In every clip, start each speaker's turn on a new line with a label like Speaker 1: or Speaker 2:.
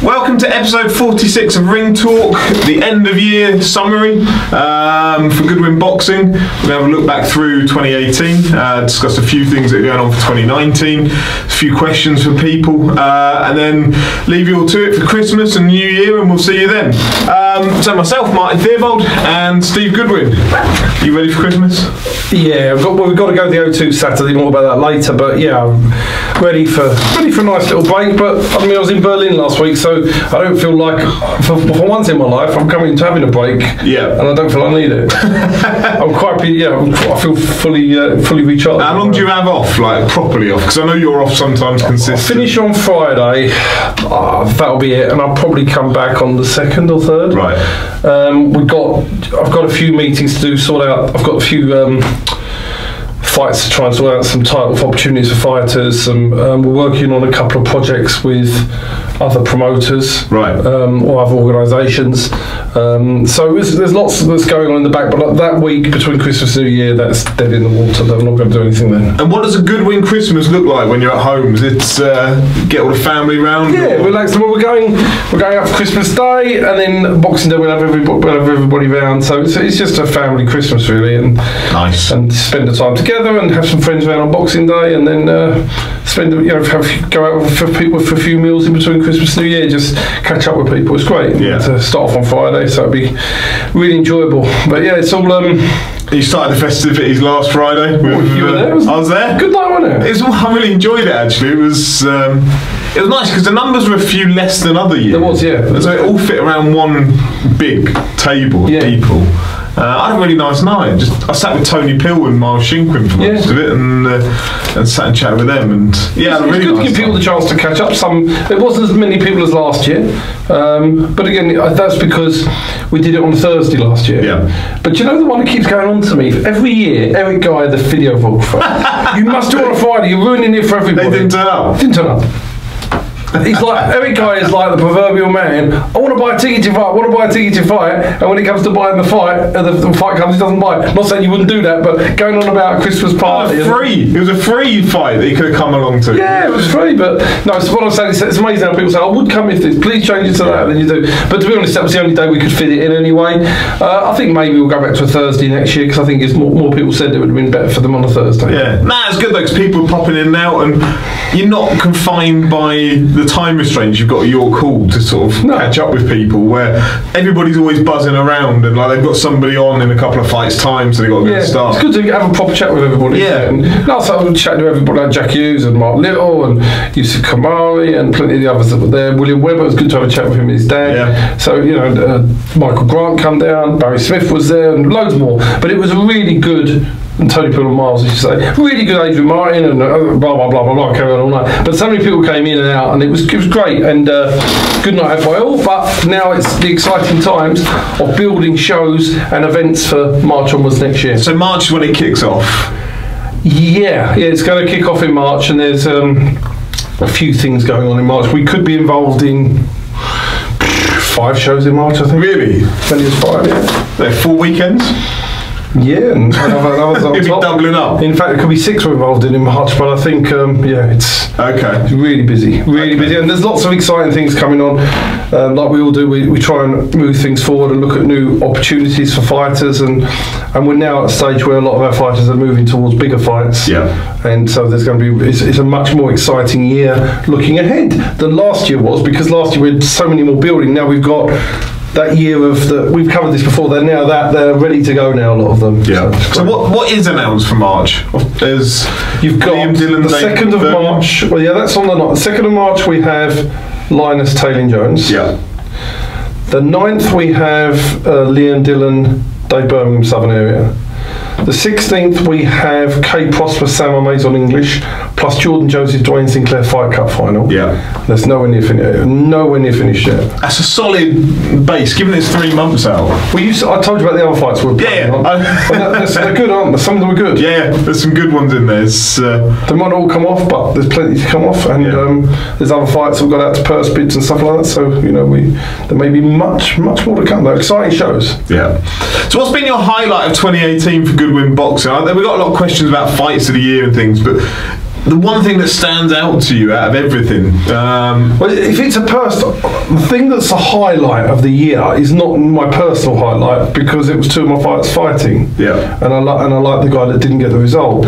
Speaker 1: Welcome to episode 46 of Ring Talk, the end of year summary for Goodwin Boxing. We're going to have a look back through 2018, discuss a few things that are going on for 2019, a few questions for people, and then leave you all to it for Christmas and New Year, and we'll see you then. So myself, Martin Theobald, and Steve Goodwin. You ready for Christmas?
Speaker 2: Yeah, we've got to go to the O2 Saturday, more about that later, but yeah, I'm ready for a nice little break. But I mean, I was in Berlin last week, so I don't feel like, for once in my life, I'm coming to having a break.
Speaker 1: Yeah.
Speaker 2: And I don't feel I need it. I'm quite, I feel fully recharged.
Speaker 1: How long do you have off, like properly off? Because I know you're off sometimes consistently.
Speaker 2: I'll finish on Friday, that'll be it, and I'll probably come back on the 2nd or 3rd.
Speaker 1: Right.
Speaker 2: I've got a few meetings to do, sort out. I've got a few fights to try and sort out, some title opportunities for fighters. We're working on a couple of projects with other promoters,
Speaker 1: right,
Speaker 2: or other organisations. So there's lots that's going on in the back, but that week between Christmas and New Year, that's dead in the water. I'm not going to do anything then. And
Speaker 1: what does a Goodwin Christmas look like when you're at home? Is it get all the family round?
Speaker 2: Yeah, relax. Well, we're going out for Christmas Day, and then Boxing Day we'll have everybody round. So it's just a family Christmas really, and
Speaker 1: nice,
Speaker 2: and spend the time together and have some friends around on Boxing Day, and then go out for a few meals in between Christmas and New Year, just catch up with people. It's great.
Speaker 1: Yeah.
Speaker 2: To start off on Friday, so it'll be really enjoyable. But yeah, it's all.
Speaker 1: You started the festivities last Friday.
Speaker 2: You were there?
Speaker 1: I was there.
Speaker 2: Good night, wasn't it?
Speaker 1: I really enjoyed it actually. It was nice because the numbers were a few less than other years.
Speaker 2: There was, yeah.
Speaker 1: So it all fit around one big table of people. I had a really nice night. I sat with Tony Pill and Miles Shinkwin for most of it, and sat and chatted with them. And yeah,
Speaker 2: it's
Speaker 1: really
Speaker 2: good
Speaker 1: nice
Speaker 2: to give people the chance to catch up. There wasn't as many people as last year, but again, that's because we did it on Thursday last year.
Speaker 1: Yeah.
Speaker 2: But you know the one that keeps going on to me every year, Eric Guy, the videographer. You must do it on a Friday. You're ruining it for everybody.
Speaker 1: They didn't turn up.
Speaker 2: Didn't turn up. He's like, Eric Guy is like the proverbial man. I want to buy a ticket to fight, and when it comes to buying the fight, the fight comes, he doesn't buy it. I'm not saying you wouldn't do that, but going on about a Christmas party.
Speaker 1: It was a free fight that you could have come along to.
Speaker 2: Yeah, it was free, but no, so what I'm saying is it's amazing how people say, I would come if this, please change it to that, and then you do. But to be honest, that was the only day we could fit it in anyway. I think maybe we'll go back to a Thursday next year, because I think more people said it would have been better for them on a Thursday.
Speaker 1: Yeah, it's good though, because people are popping in and out, and you're not confined by the time restraints you've got at your call to sort of catch up with people, where everybody's always buzzing around and like they've got somebody on in a couple of fights time, so they've got to go start.
Speaker 2: It's good to have a proper chat with everybody.
Speaker 1: Yeah.
Speaker 2: And last time I was chatting to everybody like Jack Hughes and Mark Little and Yusuf Kamari and plenty of the others that were there. William Webber, it was good to have a chat with him and his dad.
Speaker 1: Yeah.
Speaker 2: So, Michael Grant come down, Barry Smith was there, and loads more. But it was a really good, and Tony Pill and Miles, as you say, really good Adrian Martin and blah blah blah blah blah, carry on all night. But so many people came in and out, and it was great, and good night by all. But now it's the exciting times of building shows and events for March onwards next year.
Speaker 1: So March is when it kicks off.
Speaker 2: Yeah, it's going to kick off in March, and there's a few things going on in March. We could be involved in 5 shows in March, I think.
Speaker 1: Really?
Speaker 2: Plenty of 5, yeah.
Speaker 1: They're 4 weekends?
Speaker 2: Yeah, and others on
Speaker 1: You'll be
Speaker 2: top.
Speaker 1: doubling up.
Speaker 2: In fact, it could be 6 we're involved in March, but I think, it's really busy, busy. And there's lots of exciting things coming on. Like we all do, we try and move things forward and look at new opportunities for fighters, and we're now at a stage where a lot of our fighters are moving towards bigger fights.
Speaker 1: Yeah.
Speaker 2: And so there's going to be, it's a much more exciting year looking ahead than last year was, because last year we had so many more building. Now we've got that year of we've covered this before. They're ready to go now. A lot of them.
Speaker 1: Yeah. So what is announced for March?
Speaker 2: You've got
Speaker 1: Liam Dillon,
Speaker 2: the 2nd of March. Well, yeah, that's on the night. The 2nd of March we have Linus Taylor-Jones.
Speaker 1: Yeah.
Speaker 2: The 9th we have Liam Dillon, Dave Birmingham, Southern Area. The 16th we have Kay Prosper, Sam Amaze on English, plus Jordan Joseph, Dwayne Sinclair Fight Cup final.
Speaker 1: Yeah.
Speaker 2: That's nowhere near finished yet.
Speaker 1: That's a solid base, given it's 3 months out.
Speaker 2: Well, I told you about the other fights we're playing on. They're good, aren't they? Some of them are good.
Speaker 1: Yeah, there's some good ones in there.
Speaker 2: They might not all come off, but there's plenty to come off, and there's other fights that have got out to purse bids and stuff like that. So there may be much more to come. They're exciting shows.
Speaker 1: Yeah. So what's been your highlight of 2018 for Goodwin Boxing? We've got a lot of questions about fights of the year and things, but the one thing that stands out to you out of everything?
Speaker 2: Well, if it's a personal, the thing that's a highlight of the year is not my personal highlight, because it was two of my fights fighting.
Speaker 1: Yeah.
Speaker 2: And I like the guy that didn't get the result.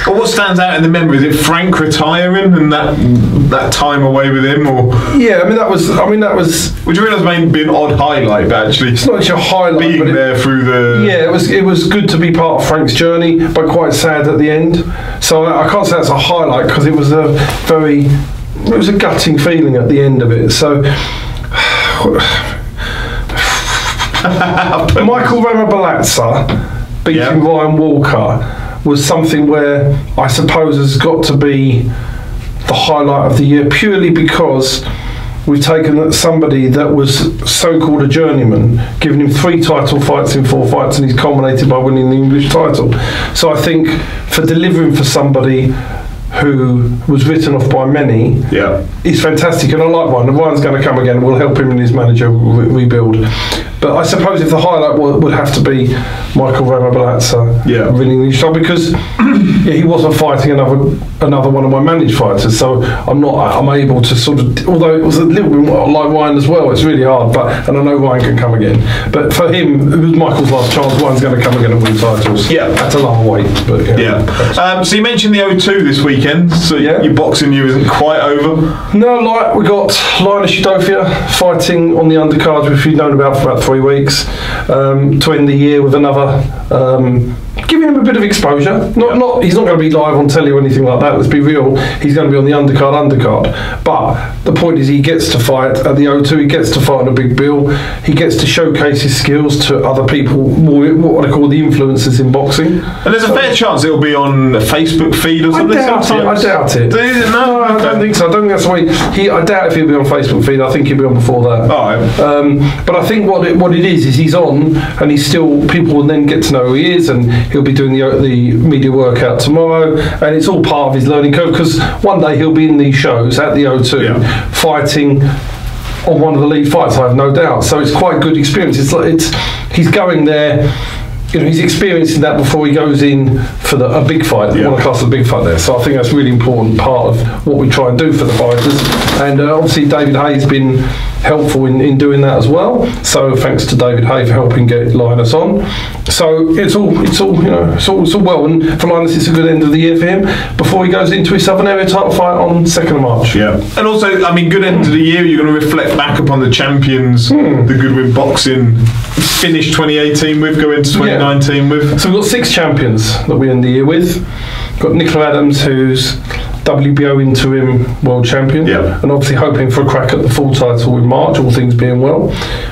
Speaker 1: Well, what stands out in the memory? Is it Frank retiring and that time away with him, or?
Speaker 2: Yeah, I mean that was.
Speaker 1: Would you realise may be an odd highlight, but actually
Speaker 2: It's not actually a highlight.
Speaker 1: being
Speaker 2: but
Speaker 1: there through the.
Speaker 2: Yeah, it was good to be part of Frank's journey, but quite sad at the end. So I can't say that's a highlight, because it was a gutting feeling at the end of it. So. Michael Ramabalazza beating Ryan Walker was something where I suppose has got to be the highlight of the year, purely because we've taken somebody that was so-called a journeyman, given him 3 title fights in 4 fights, and he's culminated by winning the English title. So I think for delivering for somebody who was written off by many, is fantastic, and I like Ryan. Ryan's going to come again. We'll help him and his manager rebuild. But I suppose if the highlight would have to be Michael Ramabalazza winning the English title, because he wasn't fighting another one of my managed fighters, so I'm able to sort of, although it was a little bit like Ryan as well, it's really hard, and I know Ryan can come again, but for him, it was Michael's last chance. Ryan's going to come again and win titles. That's a long way, but
Speaker 1: so you mentioned the O2 this weekend, so your boxing year isn't quite over?
Speaker 2: No, we got Linus Udofia fighting on the undercard, which we've known about for about 3 weeks, to end the year with another, giving him a bit of exposure. He's not going to be live on telly or anything like that, let's be real. He's going to be on the undercard. But the point is, he gets to fight at the O2, he gets to fight on a big bill, he gets to showcase his skills to other people, more what I call the influencers in boxing.
Speaker 1: And there's a fair chance it'll be on a Facebook feed or something.
Speaker 2: I doubt it. No, I don't think so. I don't think that's the way. I doubt if he'll be on Facebook feed. I think he'll be on before that. But I think what it is he's on, and he's still, people will then get to know who he is, and he'll be doing the media workout tomorrow, and it's all part of his learning curve, because one day he'll be in these shows at the O2 fighting on one of the lead fights, I have no doubt. So it's quite a good experience. He's going there, he's experiencing that before he goes in for a big fight, one of class of a big fight there. So I think that's a really important part of what we try and do for the fighters. And obviously David Hay's been helpful in doing that as well. So thanks to David Hay for helping get Linus on. So it's all well. And for Linus, it's a good end of the year for him before he goes into his Southern Area title fight on 2nd of March.
Speaker 1: And also, I mean, good end of the year. You're going to reflect back upon the champions, the Goodwin Boxing finished 2018 with, go into 2019 with.
Speaker 2: So we've got 6 champions that we end the year with. We've got Nicola Adams, who's WBO interim world champion, and obviously hoping for a crack at the full title in March, all things being well.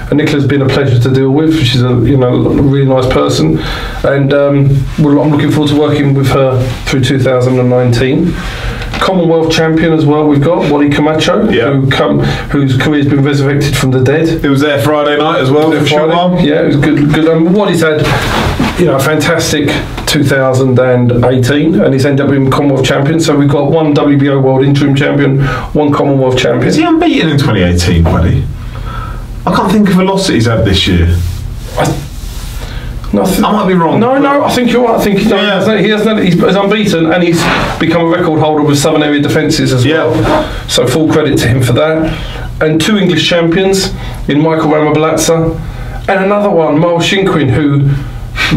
Speaker 2: And Nicola's been a pleasure to deal with. She's a really nice person, and I'm looking forward to working with her through 2019. Commonwealth champion as well, we've got Wally Camacho, whose career's been resurrected from the dead.
Speaker 1: It was there Friday night as well.
Speaker 2: It was good. Wally's had a fantastic 2018, and he's ended up being Commonwealth champion. So we've got 1 WBO world interim champion, 1 Commonwealth champion.
Speaker 1: Is he unbeaten in 2018, Buddy? I can't think of a loss that he's had this year. I might be wrong.
Speaker 2: No, I think you're right. I think he's unbeaten, and he's become a record holder with Southern Area defences as well. So full credit to him for that. And 2 English champions in Michael Ramabalazza, and another one, Miles Shinkwin, who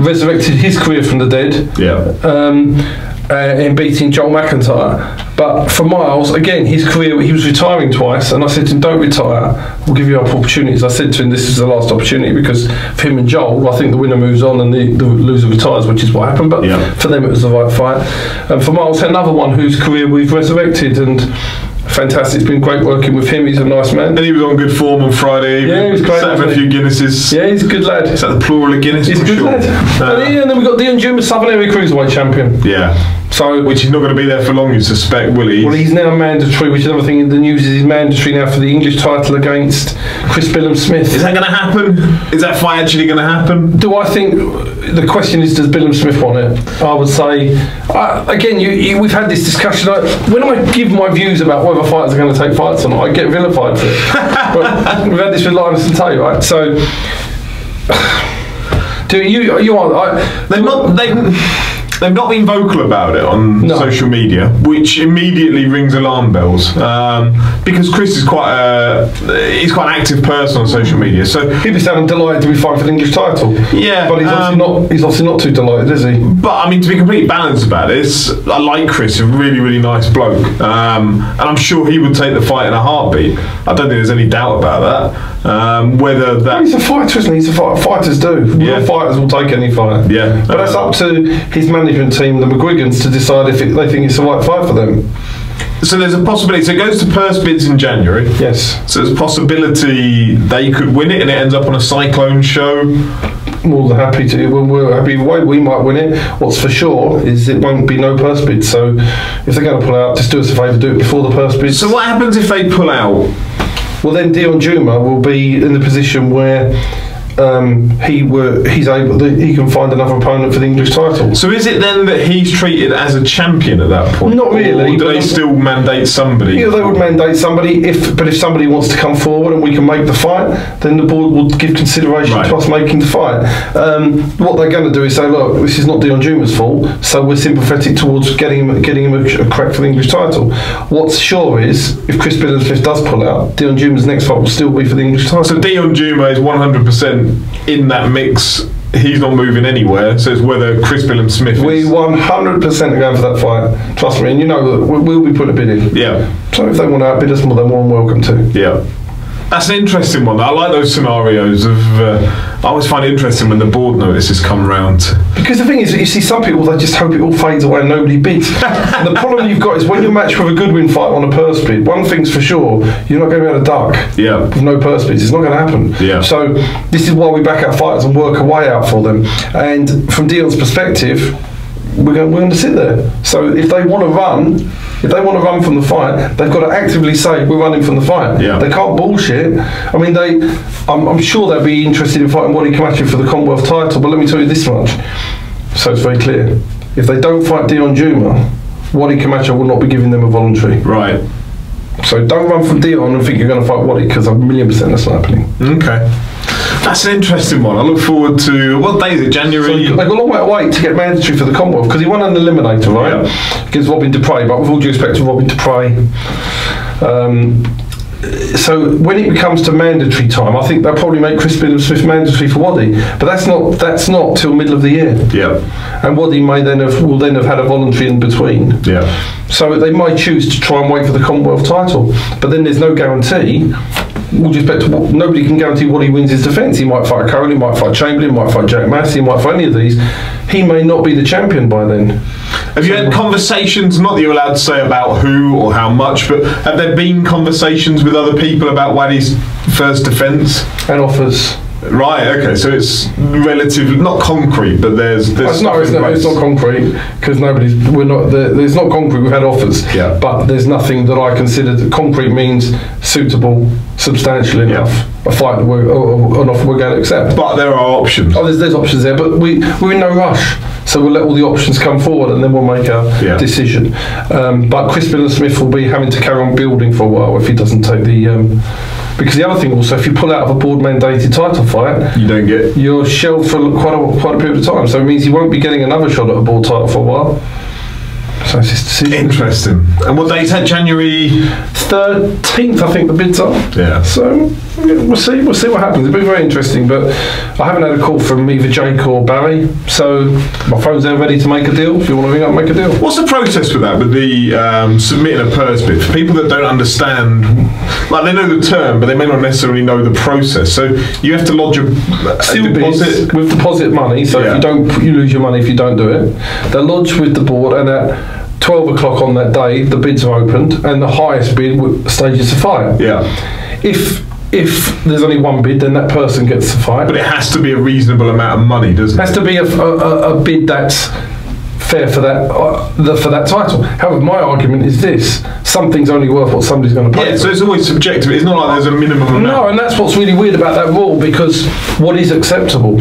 Speaker 2: resurrected his career from the dead in beating Joel McIntyre. But for Miles, again, his career, he was retiring twice, and I said to him, don't retire, we'll give you opportunities. I said to him, this is the last opportunity, because for him and Joel, I think the winner moves on and the loser retires, which is what happened, but for them it was the right fight. And for Miles, another one whose career we've resurrected, and fantastic. It's been great working with him. He's a nice man.
Speaker 1: And he was on good form on Friday.
Speaker 2: He was great.
Speaker 1: Set up a few Guinnesses.
Speaker 2: Yeah, he's a good lad.
Speaker 1: Is that the plural of Guinness?
Speaker 2: He's a good lad. And then we've got Dion Juma, Southern Area Cruiserweight champion. So,
Speaker 1: which he's not going to be there for long, you suspect, will he?
Speaker 2: Well, he's now mandatory, which is another thing in the news, is he's mandatory now for the English title against Chris Billum-Smith.
Speaker 1: Is that going to happen? Is that fight actually going to happen?
Speaker 2: Do I think, the question is, does Billum-Smith want it? I would say, again, we've had this discussion. When I give my views about whether fighters are going to take fights or not, I get vilified for it. But we've had this with Linus and Tay, right? So, Do you are?
Speaker 1: They've not been vocal about it on social media, which immediately rings alarm bells. Because Chris is quite an active person on social media, so
Speaker 2: he'd be sounding delighted to be fighting for the English title.
Speaker 1: Yeah,
Speaker 2: but he's obviously not too delighted, is he?
Speaker 1: But I mean, to be completely balanced about it, I like Chris, a really, really nice bloke, and I'm sure he would take the fight in a heartbeat. I don't think there's any doubt about that. Whether that
Speaker 2: he's a fighter, isn't he? He's a fighter. Fighters do. Real fighters will take any fight.
Speaker 1: Yeah,
Speaker 2: but that's up to his management team, the McGuigans, to decide if they think it's the right fight for them.
Speaker 1: So there's a possibility. So it goes to purse bids in January.
Speaker 2: Yes.
Speaker 1: So there's a possibility they could win it, and it ends up on a Cyclone show.
Speaker 2: More than happy to. We're happy either way. We might win it. What's for sure is it won't be no purse bids. So if they're going to pull out, just do us a favour, do it before the purse bids.
Speaker 1: So what happens if they pull out?
Speaker 2: Well, then Dion Juma will be in the position where he can find another opponent for the English title.
Speaker 1: So is it then that he's treated as a champion at that point?
Speaker 2: Not really.
Speaker 1: Or do they still mandate somebody?
Speaker 2: Yeah, they would mandate somebody. But if somebody wants to come forward and we can make the fight, then the board will give consideration to us making the fight. What they're going to do is say, look, this is not Dion Juma's fault, so we're sympathetic towards getting him a crack for the English title. What's sure is, if Chris Billings-Smith does pull out, Dion Juma's next fight will still be for the English title.
Speaker 1: So Dion Juma is 100% in that mix. He's not moving anywhere, so it's whether Chris Billings-Smith is...
Speaker 2: We 100% are going for that fight. Trust me, and you know that we'll be putting a bid in.
Speaker 1: Yeah.
Speaker 2: So if they want to outbid us, they're more than welcome to.
Speaker 1: Yeah. That's an interesting one. I like those scenarios of... I always find it interesting when the board notices come round.
Speaker 2: Because the thing is, you see some people, they just hope it all fades away and nobody bids. And the problem you've got is when you're matched with a Goodwin fight on a purse bid, one thing's for sure, you're not going to be able to duck with no purse bids. It's not going to happen.
Speaker 1: Yeah.
Speaker 2: So this is why we back our fighters and work a way out for them. And from Dion's perspective, we're going to sit there. So if they want to run from the fight, they've got to actively say we're running from the fight.
Speaker 1: Yeah.
Speaker 2: They can't bullshit. I mean, I'm sure they'll be interested in fighting Waddy Camacho for the Commonwealth title, but let me tell you this much, so it's very clear: if they don't fight Dion Juma, Waddy Camacho will not be giving them a voluntary.
Speaker 1: Right.
Speaker 2: So don't run from Dion and think you're going to fight Waddy, because 1,000,000% that's not happening.
Speaker 1: Okay. That's an interesting one. I look forward to... What day is it? January?
Speaker 2: So they've got a long way to wait to get mandatory for the Commonwealth, because he won an eliminator, right? Yeah. Against Robin Dupre, but with all due respect to Robin Dupre. So when it comes to mandatory time, I think they'll probably make Chris Billings-Smith mandatory for Waddy, but that's not till middle of the year.
Speaker 1: Yeah.
Speaker 2: And Waddy will then have had a voluntary in between.
Speaker 1: Yeah.
Speaker 2: So they might choose to try and wait for the Commonwealth title, but then there's no guarantee. Nobody can guarantee Waddy wins his defence. He might fight Cole, he might fight Chamberlain, he might fight Jack Massey, he might fight any of these. He may not be the champion by then.
Speaker 1: Have you had conversations, not that you're allowed to say about who or how much, but have there been conversations with other people about Waddy's first defence?
Speaker 2: And offers.
Speaker 1: Right, okay, so it's relatively, not concrete, but there's
Speaker 2: it's not concrete, because there's not concrete, we've had offers, but there's nothing that I consider that concrete means suitable, substantial enough, a fight that an offer we're going to accept.
Speaker 1: But there are options.
Speaker 2: Oh, there's options there, but we're in no rush, so we'll let all the options come forward and then we'll make a decision. But Chris Billings-Smith will be having to carry on building for a while if he doesn't take the... because the other thing also, if you pull out of a board-mandated title fight, you're shelved for quite a period of time. So it means you won't be getting another shot at a board title for a while. So it's just a decision.
Speaker 1: Interesting. And what date is that? January
Speaker 2: 13th, I think the bids are.
Speaker 1: Yeah.
Speaker 2: So we'll see what happens. It'll be very interesting. But I haven't had a call from either Jake or Barry, so my phone's there ready to make a deal. If you want to ring up and make a deal.
Speaker 1: What's the process with that? With the submitting a purse bid for people that don't understand, like they know the term, but they may not necessarily know the process. So you have to lodge a deposit
Speaker 2: with deposit money. So if you lose your money if you don't do it. They're lodged with the board, and at 12 o'clock on that day, the bids are opened, and the highest bid stages the fight.
Speaker 1: Yeah.
Speaker 2: If there's only one bid, then that person gets the fight.
Speaker 1: But it has to be a reasonable amount of money, doesn't it?
Speaker 2: It has to be a bid that's fair for that title. However, my argument is this: something's only worth what somebody's going to pay.
Speaker 1: Yeah, so it's always subjective. It's not like there's a minimum amount.
Speaker 2: No, and that's what's really weird about that rule, because what is acceptable?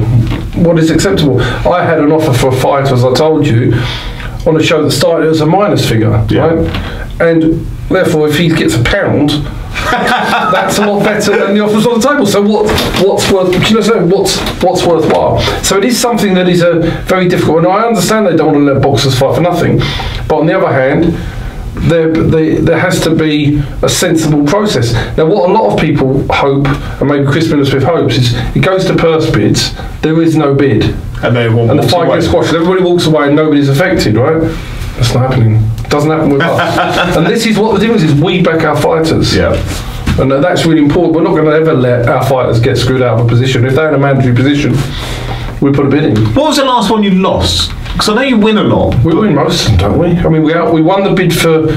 Speaker 2: What is acceptable? I had an offer for a fight, as I told you, on a show that started as a minus figure, right? And therefore, if he gets £1, that's a lot better than the offers on the table. So what's worthwhile? So it is something that is a very difficult, and I understand they don't want to let boxers fight for nothing, but on the other hand, there has to be a sensible process. Now, what a lot of people hope, and maybe Chris Miller-Smith hopes, is it goes to purse bids, there is no bid, and the fight gets squashed, everybody walks away and nobody's affected, right? That's not happening. It doesn't happen with us. And this is what the difference is. We back our fighters.
Speaker 1: Yeah.
Speaker 2: And that's really important. We're not going to ever let our fighters get screwed out of a position. If they're in a mandatory position, we put a bid in.
Speaker 1: What was the last one you lost? Because I know you win a lot.
Speaker 2: We win most of them, don't we? I mean, we won the bid for.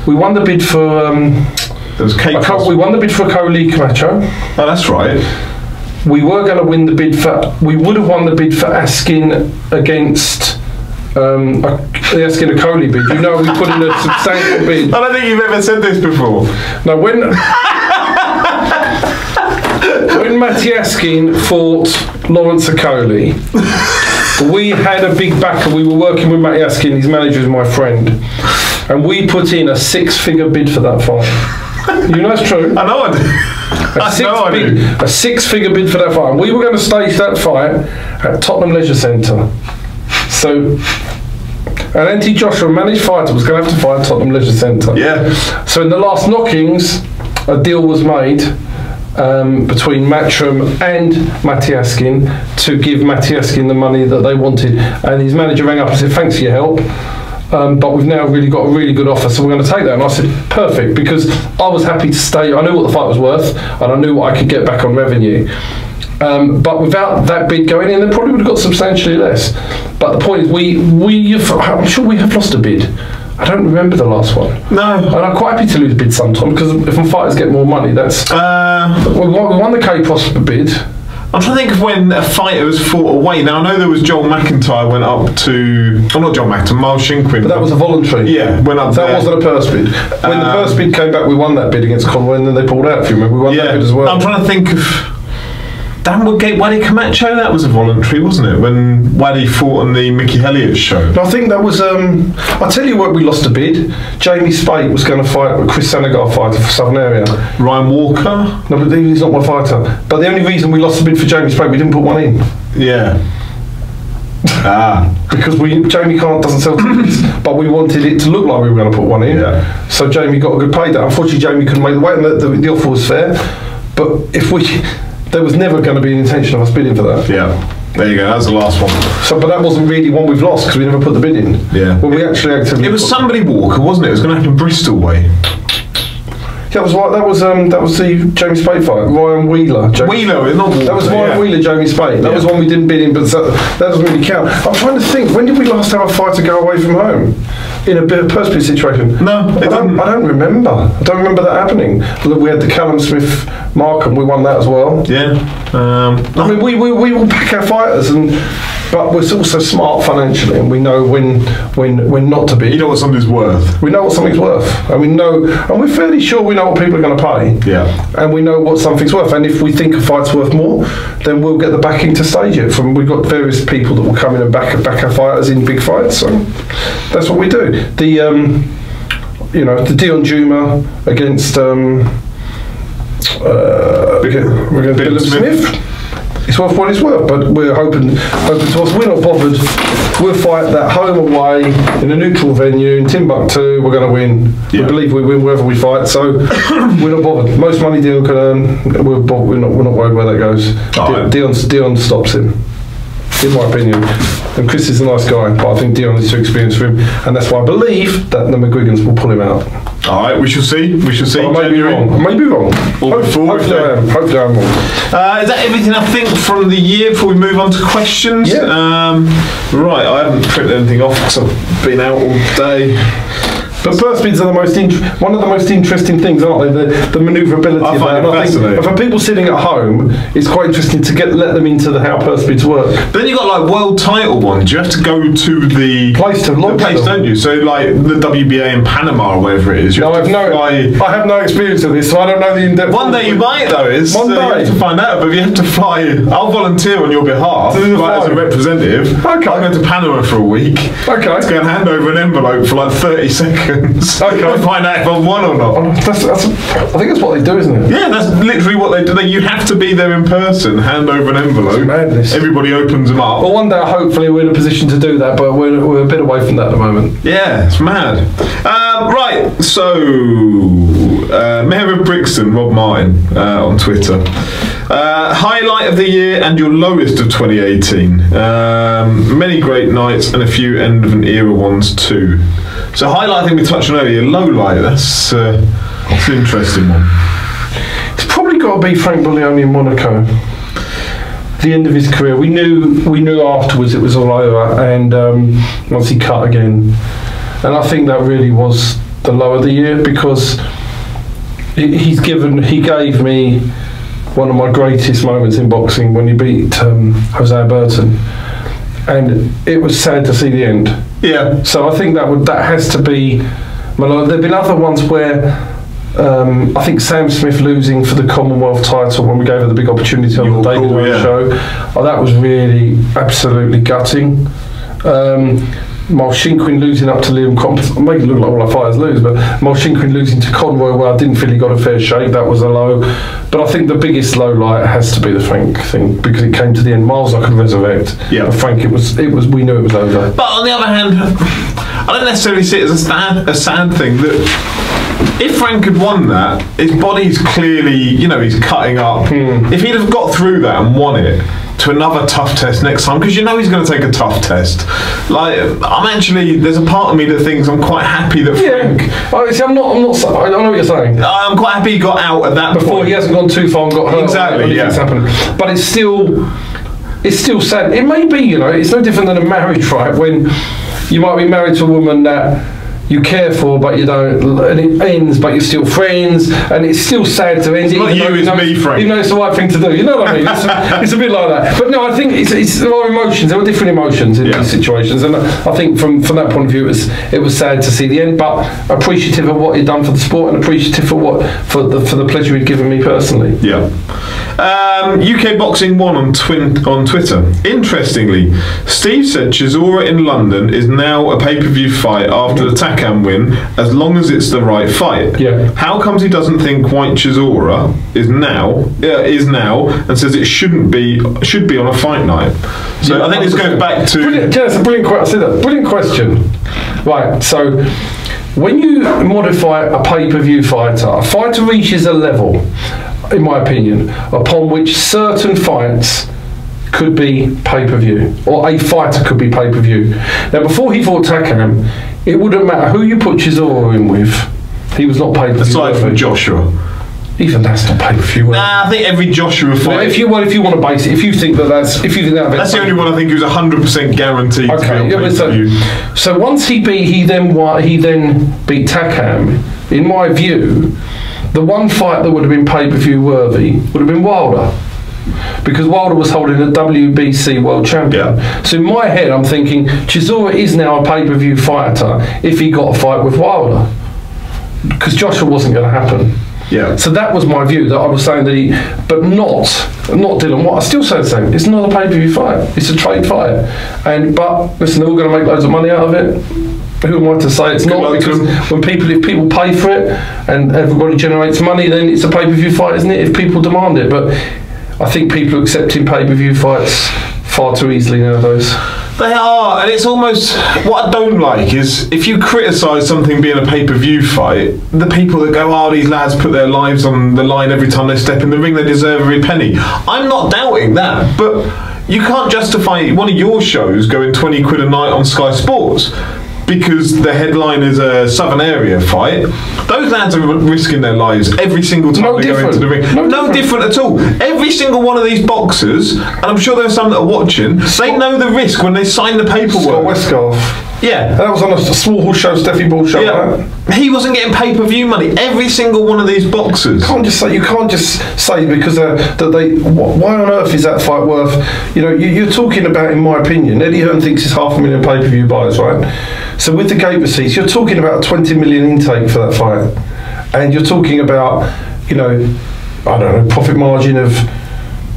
Speaker 2: We won the bid for. We won the bid for a Co-League Camacho.
Speaker 1: Oh, that's right.
Speaker 2: We were going to win the bid for. We would have won the bid for Askin against. The Askin a Co-League bid. You know, we put in a substantial bid.
Speaker 1: I don't think you've ever said this before.
Speaker 2: No, when Matty Askin fought Lawrence Okoli, we had a big backer. We were working with Matty Askin, his manager is my friend, and we put in a 6-figure bid for that fight. You know it's true.
Speaker 1: I know I do.
Speaker 2: A 6-figure bid for that fight. And we were going to stage that fight at Tottenham Leisure Centre. So an anti-Joshua managed fighter was going to have to fight at Tottenham Leisure Centre.
Speaker 1: Yeah.
Speaker 2: So in the last knockings, a deal was made between Matcham and Matty Askin to give Matty Askin the money that they wanted, and his manager rang up and said, thanks for your help, but we've now really got a really good offer, so we're going to take that. And I said, perfect, because I was happy to stay. I knew what the fight was worth and I knew what I could get back on revenue, but without that bid going in, they probably would have got substantially less. But the point is, I'm sure we have lost a bid. I don't remember the last one.
Speaker 1: No.
Speaker 2: And I'm quite happy to lose bids sometimes, because if fighters get more money, that's... we won the K-Prosper bid.
Speaker 1: I'm trying to think of when a fighter was fought away. Now, I know there was Joel McIntyre went up to... Oh, not Joel McIntyre, Miles Shinkwin.
Speaker 2: But that was a voluntary.
Speaker 1: Yeah, went up
Speaker 2: That wasn't a purse bid. When the purse bid came back, we won that bid against Conway, and then they pulled out, if you remember. We won that bid as well.
Speaker 1: I'm trying to think of... Dan Woodgate, Waddy Camacho, that was a voluntary, wasn't it? When Waddy fought on the Mickey Elliott show.
Speaker 2: I think that was, I'll tell you what, we lost a bid. Jamie Spate was going to fight a Chris Senegal fighter for Southern Area.
Speaker 1: Ryan Walker?
Speaker 2: No, but he's not my fighter. But the only reason we lost the bid for Jamie Spate, we didn't put one in.
Speaker 1: Yeah.
Speaker 2: Because Jamie doesn't sell tickets, but we wanted it to look like we were going to put one in.
Speaker 1: Yeah.
Speaker 2: So Jamie got a good payday. Unfortunately, Jamie couldn't make the weight, and the offer was fair. But if there was never going to be an intention of us bidding for that.
Speaker 1: Yeah, there you go. That was the last one.
Speaker 2: So, but that wasn't really one we've lost because we never put the bid in.
Speaker 1: Yeah.
Speaker 2: Well, we actually actively.
Speaker 1: It was somebody Walker, wasn't it? It was going to happen Bristol way.
Speaker 2: Yeah, that was right. That was the Jamie Spate fight. Ryan Wheeler.
Speaker 1: Wheeler, not Walker.
Speaker 2: That was Ryan Wheeler, Jamie Spate. That was one we didn't bid in, but that doesn't really count. I'm trying to think. When did we last have a fighter go away from home in a bit of purse bid situation?
Speaker 1: No,
Speaker 2: I don't remember. I don't remember that happening. We had the Callum Smith Markham. We won that as well.
Speaker 1: Yeah.
Speaker 2: I mean, we will back our fighters, but we're also smart financially, and we know when not to bid.
Speaker 1: You know what something's worth.
Speaker 2: We know what something's worth, and and we're fairly sure we know what people are going to pay.
Speaker 1: Yeah.
Speaker 2: And we know what something's worth, and if we think a fight's worth more, then we'll get the backing to stage it. We've got various people that will come in and back our fighters in big fights, so that's what we do. The Dion Juma against Billy Smith. It's worth what it's worth, but we're hoping to us. We're not bothered. We'll fight that home away in a neutral venue in Timbuktu. We're going to win. Yeah. We believe we win wherever we fight, so we're not bothered. Most money Dion can earn. We're not worried where that goes. Dion stops him, in my opinion. And Chris is a nice guy, but I think Dion is too experienced for him, and that's why I believe that the McGuigans will pull him out.
Speaker 1: All right, we shall see.
Speaker 2: I may be wrong. Hopefully I am wrong.
Speaker 1: Is that everything I think from the year before we move on to questions?
Speaker 2: Yeah.
Speaker 1: Right, I haven't printed anything off because I've been out all day.
Speaker 2: But purse bids are one of the most interesting things, aren't they? The manoeuvrability
Speaker 1: I
Speaker 2: of
Speaker 1: find
Speaker 2: that.
Speaker 1: it fascinating.
Speaker 2: For people sitting at home, it's quite interesting to let them into how purse bids work.
Speaker 1: But then you've got like world title ones. You have to go to the
Speaker 2: place,
Speaker 1: don't you? So like the WBA in Panama or wherever it is.
Speaker 2: I have no experience of this, so I don't know the in-depth.
Speaker 1: One day you might though.
Speaker 2: One day
Speaker 1: you have to find out, but you have to fly. I'll volunteer on your behalf as a representative.
Speaker 2: Okay.
Speaker 1: I'll go to Panama for a week.
Speaker 2: Okay.
Speaker 1: To go and hand over an envelope for like 30 seconds. seconds
Speaker 2: Okay.
Speaker 1: and find out if I've won or not.
Speaker 2: I think that's what they do, isn't it?
Speaker 1: Yeah, that's literally what they do. You have to be there in person, hand over an envelope.
Speaker 2: It's madness.
Speaker 1: Everybody opens them up.
Speaker 2: Well, one day, hopefully, we're in a position to do that, but we're a bit away from that at the moment.
Speaker 1: Yeah, it's mad. Right, so Mayor of Brixton, Rob Martin, on Twitter. Highlight of the year and your lowest of 2018. Many great nights and a few end of an era ones too. So highlight, I think we touched on earlier. Low light. That's an interesting one.
Speaker 2: It's probably got to be Frank Buglioni in Monaco. The end of his career. We knew afterwards it was all over, and once he cut again, and I think that really was the low of the year, because he gave me one of my greatest moments in boxing when he beat Jose Burton, and it was sad to see the end.
Speaker 1: Yeah.
Speaker 2: So I think that has to be my low. There've been other ones where I think Sam Smith losing for the Commonwealth title when we gave her the big opportunity on the David Rose show. Oh, that was really absolutely gutting. Malshinkwin losing up to Liam Compton, make it look like all our fighters lose, but Malshinkwin losing to Conroy, where I didn't feel he got a fair shake, that was a low. But I think the biggest low light has to be the Frank thing, because it came to the end. Miles I could resurrect. Yeah. But Frank, it was. We knew it was over.
Speaker 1: But on the other hand, I don't necessarily see it as a sad thing that if Frank had won that, his body's clearly, he's cutting up. If he'd have got through that and won it to another tough test next time, because he's going to take a tough test. There's a part of me that thinks I'm quite happy that Frank.
Speaker 2: I know what you're saying.
Speaker 1: I'm quite happy he got out at that
Speaker 2: before
Speaker 1: point.
Speaker 2: He hasn't gone too far and got hurt.
Speaker 1: Exactly. Yeah.
Speaker 2: Happened. But it's still sad. It may be, it's no different than a marriage, right? When you might be married to a woman that you care for, but you don't, and it ends, but you're still friends, and it's still sad to end.
Speaker 1: It's me, Frank.
Speaker 2: Even though it's the right thing to do, you know what I mean? It's a bit like that. But no, I think it's there are emotions. There were different emotions in these situations, and I think from that point of view, it was sad to see the end, but appreciative of what he'd done for the sport, and appreciative for the pleasure he'd given me personally.
Speaker 1: Yeah. UK Boxing 1 on Twitter. Interestingly, Steve said Chisora in London is now a pay-per-view fight after the Takam win, as long as it's the right fight.
Speaker 2: Yeah.
Speaker 1: How comes he doesn't think White Chisora is now, and says it should be on a fight night? So I think this goes back to.
Speaker 2: That's a brilliant question. I said that. Brilliant question. Right. So when you modify a pay-per-view fighter, a fighter reaches a level, in my opinion, upon which certain fights could be pay-per-view, or a fighter could be pay-per-view. Now, before he fought Takam, it wouldn't matter who you put Chisora in with, he was not pay-per-view.
Speaker 1: Aside from Joshua.
Speaker 2: Even that's not pay-per-view.
Speaker 1: Nah, I think every Joshua fight.
Speaker 2: If you want to base it, if you think that's the only
Speaker 1: one I think who's 100% guaranteed to be on pay-per-view.
Speaker 2: So once he then beat Takam, in my view, the one fight that would have been pay-per-view worthy would have been Wilder, because Wilder was holding a WBC world champion. Yeah. So in my head, I'm thinking Chisora is now a pay-per-view fighter if he got a fight with Wilder, because Joshua wasn't going to happen.
Speaker 1: Yeah.
Speaker 2: So that was my view, that I was saying that but not Dylan White. I still say the same. It's not a pay-per-view fight. It's a trade fight. But listen, they're all going to make loads of money out of it. Who am I to say it's not? Because if people pay for it and everybody generates money, then it's a pay-per-view fight, isn't it? If people demand it. But I think people are accepting pay-per-view fights far too easily nowadays.
Speaker 1: They are, and it's almost, what I don't like is if you criticise something being a pay-per-view fight, the people that go, these lads put their lives on the line every time they step in the ring, they deserve every penny. I'm not doubting that, but you can't justify one of your shows going 20 quid a night on Sky Sports because the headline is a Southern Area fight. Those lads are risking their lives every single time they go into the ring. No different at all. Every single one of these boxers, and I'm sure there are some that are watching, they know the risk when they sign the paperwork.
Speaker 2: Scott Westgarth.
Speaker 1: Yeah.
Speaker 2: That was on a Small Horse show, Steffi Ball show, right?
Speaker 1: He wasn't getting pay-per-view money. Every single one of these boxers.
Speaker 2: You can't just say because why on earth is that fight worth? You're talking about, in my opinion, Eddie Hearn thinks it's 500,000 pay-per-view buys, right? So with the gate receipts, you're talking about 20 million intake for that fight, and you're talking about, I don't know, profit margin of.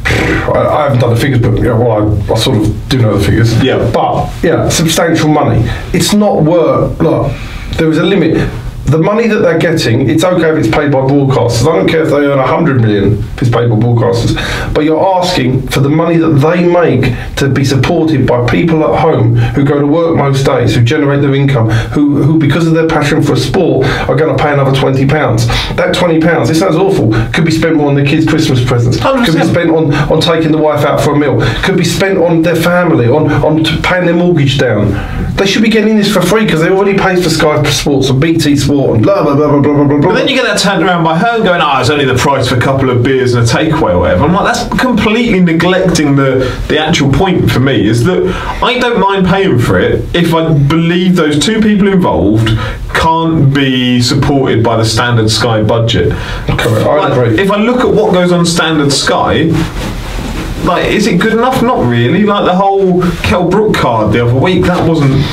Speaker 2: I haven't done the figures, but I sort of do know the figures.
Speaker 1: Yeah.
Speaker 2: But substantial money. It's not worth. Look, there is a limit. The money that they're getting, it's okay if it's paid by broadcasters. I don't care if they earn 100 million if it's paid by broadcasters. But you're asking for the money that they make to be supported by people at home who go to work most days, who generate their income, who because of their passion for a sport, are going to pay another £20. That £20, this sounds awful, could be spent more on their kids' Christmas presents. 100%. Could be spent on taking the wife out for a meal. Could be spent on their family, on paying their mortgage down. They should be getting this for free because they already pay for Sky Sports and BT Sport and blah blah blah blah blah blah.
Speaker 1: But then you get that turned around by her going, it's only the price for a couple of beers and a takeaway or whatever. I'm like, that's completely neglecting the actual point for me, is that I don't mind paying for it if I believe those two people involved can't be supported by the standard Sky budget.
Speaker 2: Correct, I agree.
Speaker 1: If I look at what goes on standard Sky, like, is it good enough? Not really. Like the whole Kell Brook card the other week, that wasn't...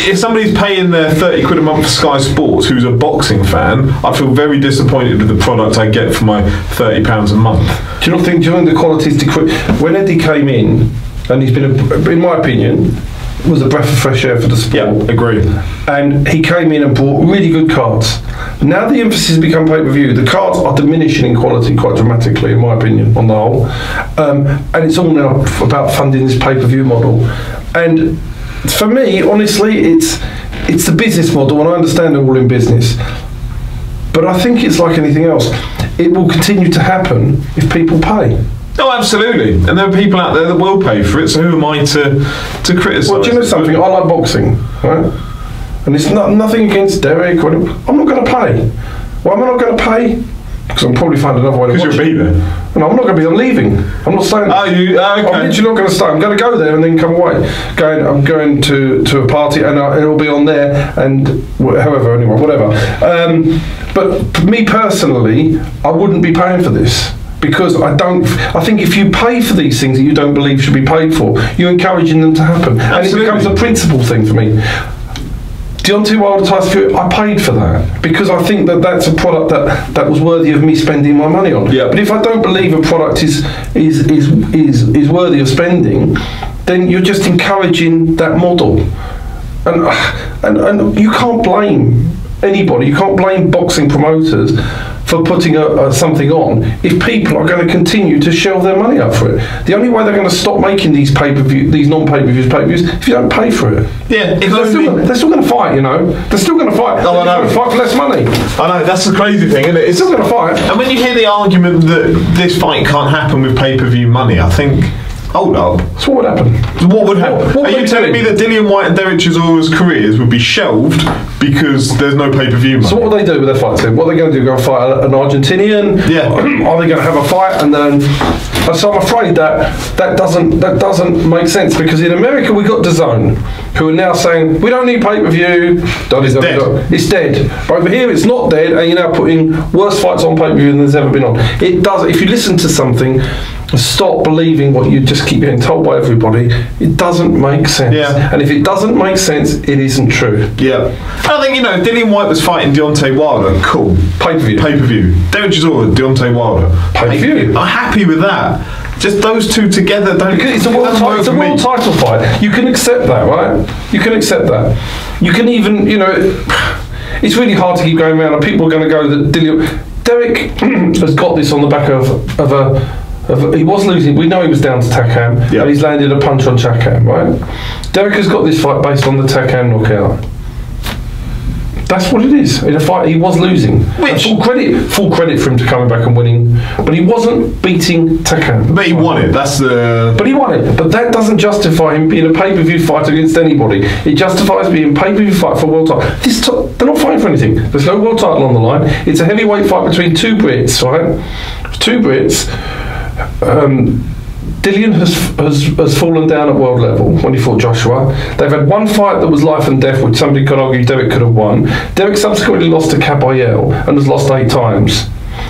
Speaker 1: If somebody's paying their 30 quid a month for Sky Sports who's a boxing fan, I feel very disappointed with the product I get for my £30 a month.
Speaker 2: Do you not think during the quality's decrease, when Eddie came in, and he's been, in my opinion, was a breath of fresh air for the sport.
Speaker 1: Yeah, agree.
Speaker 2: And he came in and brought really good cards. Now the emphasis has become pay-per-view. The cards are diminishing in quality quite dramatically, in my opinion, on the whole. And it's all now about funding this pay-per-view model. And for me, honestly, it's the business model, and I understand they're all in business. But I think it's like anything else. It will continue to happen if people pay.
Speaker 1: Oh, absolutely. And there are people out there that will pay for it, so who am I to criticise?
Speaker 2: Well, do you know something? I like boxing, right? And it's nothing against Derek. I'm not going to pay. Why am I not going to pay? Because I'm probably find another way to watch it.
Speaker 1: Because you'll be there.
Speaker 2: No, I'm not going to be. I'm leaving. I'm not staying.
Speaker 1: Oh, okay.
Speaker 2: I'm literally not going to stay. I'm going to go there and then come away. I'm going to a party and it'll be on there and however, anyway, whatever. But me personally, I wouldn't be paying for this. Because I think if you pay for these things that you don't believe should be paid for, you're encouraging them to happen.
Speaker 1: Absolutely.
Speaker 2: And it becomes a principle thing for me. Deontay Wilder Tyson Fury, I paid for that because I think that that's a product that was worthy of me spending my money on.
Speaker 1: Yeah.
Speaker 2: But if I don't believe a product is worthy of spending, then you're just encouraging that model. And you can't blame anybody. You can't blame boxing promoters for putting something on if people are going to continue to shell their money up for it. The only way they're going to stop making these non-pay-per-views if you don't pay for it.
Speaker 1: Yeah,
Speaker 2: they're still going to fight, you know. They're still going to fight.
Speaker 1: Oh, I know.
Speaker 2: Fight for less money.
Speaker 1: I know, that's the crazy thing, isn't it?
Speaker 2: It's still going to fight.
Speaker 1: And when you hear the argument that this fight can't happen with pay-per-view money, I think, hold up.
Speaker 2: So what would happen?
Speaker 1: What would happen? Are you telling me that Dillian Whyte and Derek Chisora's careers would be shelved because there's no pay-per-view money?
Speaker 2: So what would they do with their fights then? What are they going to do? Go fight an Argentinian?
Speaker 1: Yeah.
Speaker 2: Are they going to have a fight and then... So I'm afraid that doesn't make sense because in America we got DAZN who are now saying we don't need pay-per-view. It's dead. But over here it's not dead and you're now putting worse fights on pay-per-view than there's ever been on. It does. If you listen to something, stop believing what you just keep getting told by everybody. It doesn't make sense.
Speaker 1: Yeah.
Speaker 2: And if it doesn't make sense, it isn't true.
Speaker 1: Yeah. And I think, Dillian Whyte was fighting Deontay Wilder. Cool.
Speaker 2: Pay-per-view.
Speaker 1: Pay-per-view. Derek Chisora, Deontay Wilder.
Speaker 2: Pay-per-view.
Speaker 1: I'm happy with that. Just those two together don't...
Speaker 2: Because it's a world title fight. You can accept that, right? You can accept that. You can even, it's really hard to keep going around and people are going to go that Derek has got this on the back of he was losing. We know he was down to Takam, and he's landed a punch on Takam, right? Derek has got this fight based on the Takam knockout. That's what it is. In a fight, he was losing. Full credit for him to coming back and winning, but he wasn't beating Takam.
Speaker 1: But he won it.
Speaker 2: But he won it. But that doesn't justify him being a pay-per-view fight against anybody. It justifies being a pay-per-view fight for a world title. They're not fighting for anything. There's no world title on the line. It's a heavyweight fight between two Brits, right? Two Brits. Dillian has fallen down at world level when he fought Joshua. They've had one fight that was life and death, which somebody could argue Derek could have won. Derek subsequently lost to Caballel and has lost 8 times.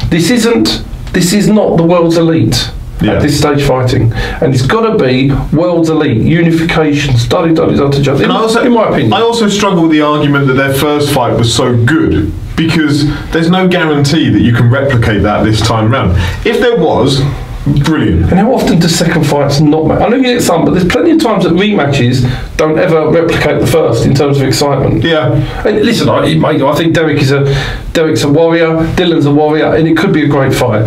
Speaker 2: This is not the world's elite at this stage fighting, and it's got to be world's elite unification. In my opinion,
Speaker 1: I also struggle with the argument that their first fight was so good because there's no guarantee that you can replicate that this time round. If there was, Brilliant.
Speaker 2: And how often do second fights not match? I know you get some, but there's plenty of times that rematches don't ever replicate the first in terms of excitement.
Speaker 1: Yeah.
Speaker 2: And listen, I think Derek's a warrior, Dylan's a warrior, and it could be a great fight.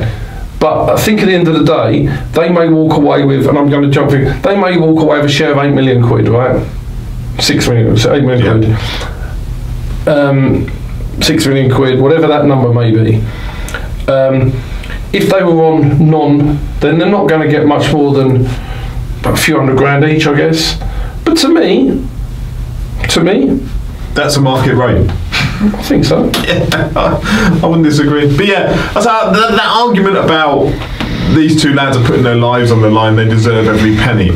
Speaker 2: But I think at the end of the day, they may walk away with, and I'm going to jump in, they may walk away with a share of £8 million, right? 8 million quid. 6 million quid, whatever that number may be. If they were on none, then they're not going to get much more than a few £100,000 each, I guess. But to me,
Speaker 1: that's a market rate.
Speaker 2: I think so.
Speaker 1: Yeah, I wouldn't disagree. But yeah, that argument about these two lads are putting their lives on the line, they deserve every penny.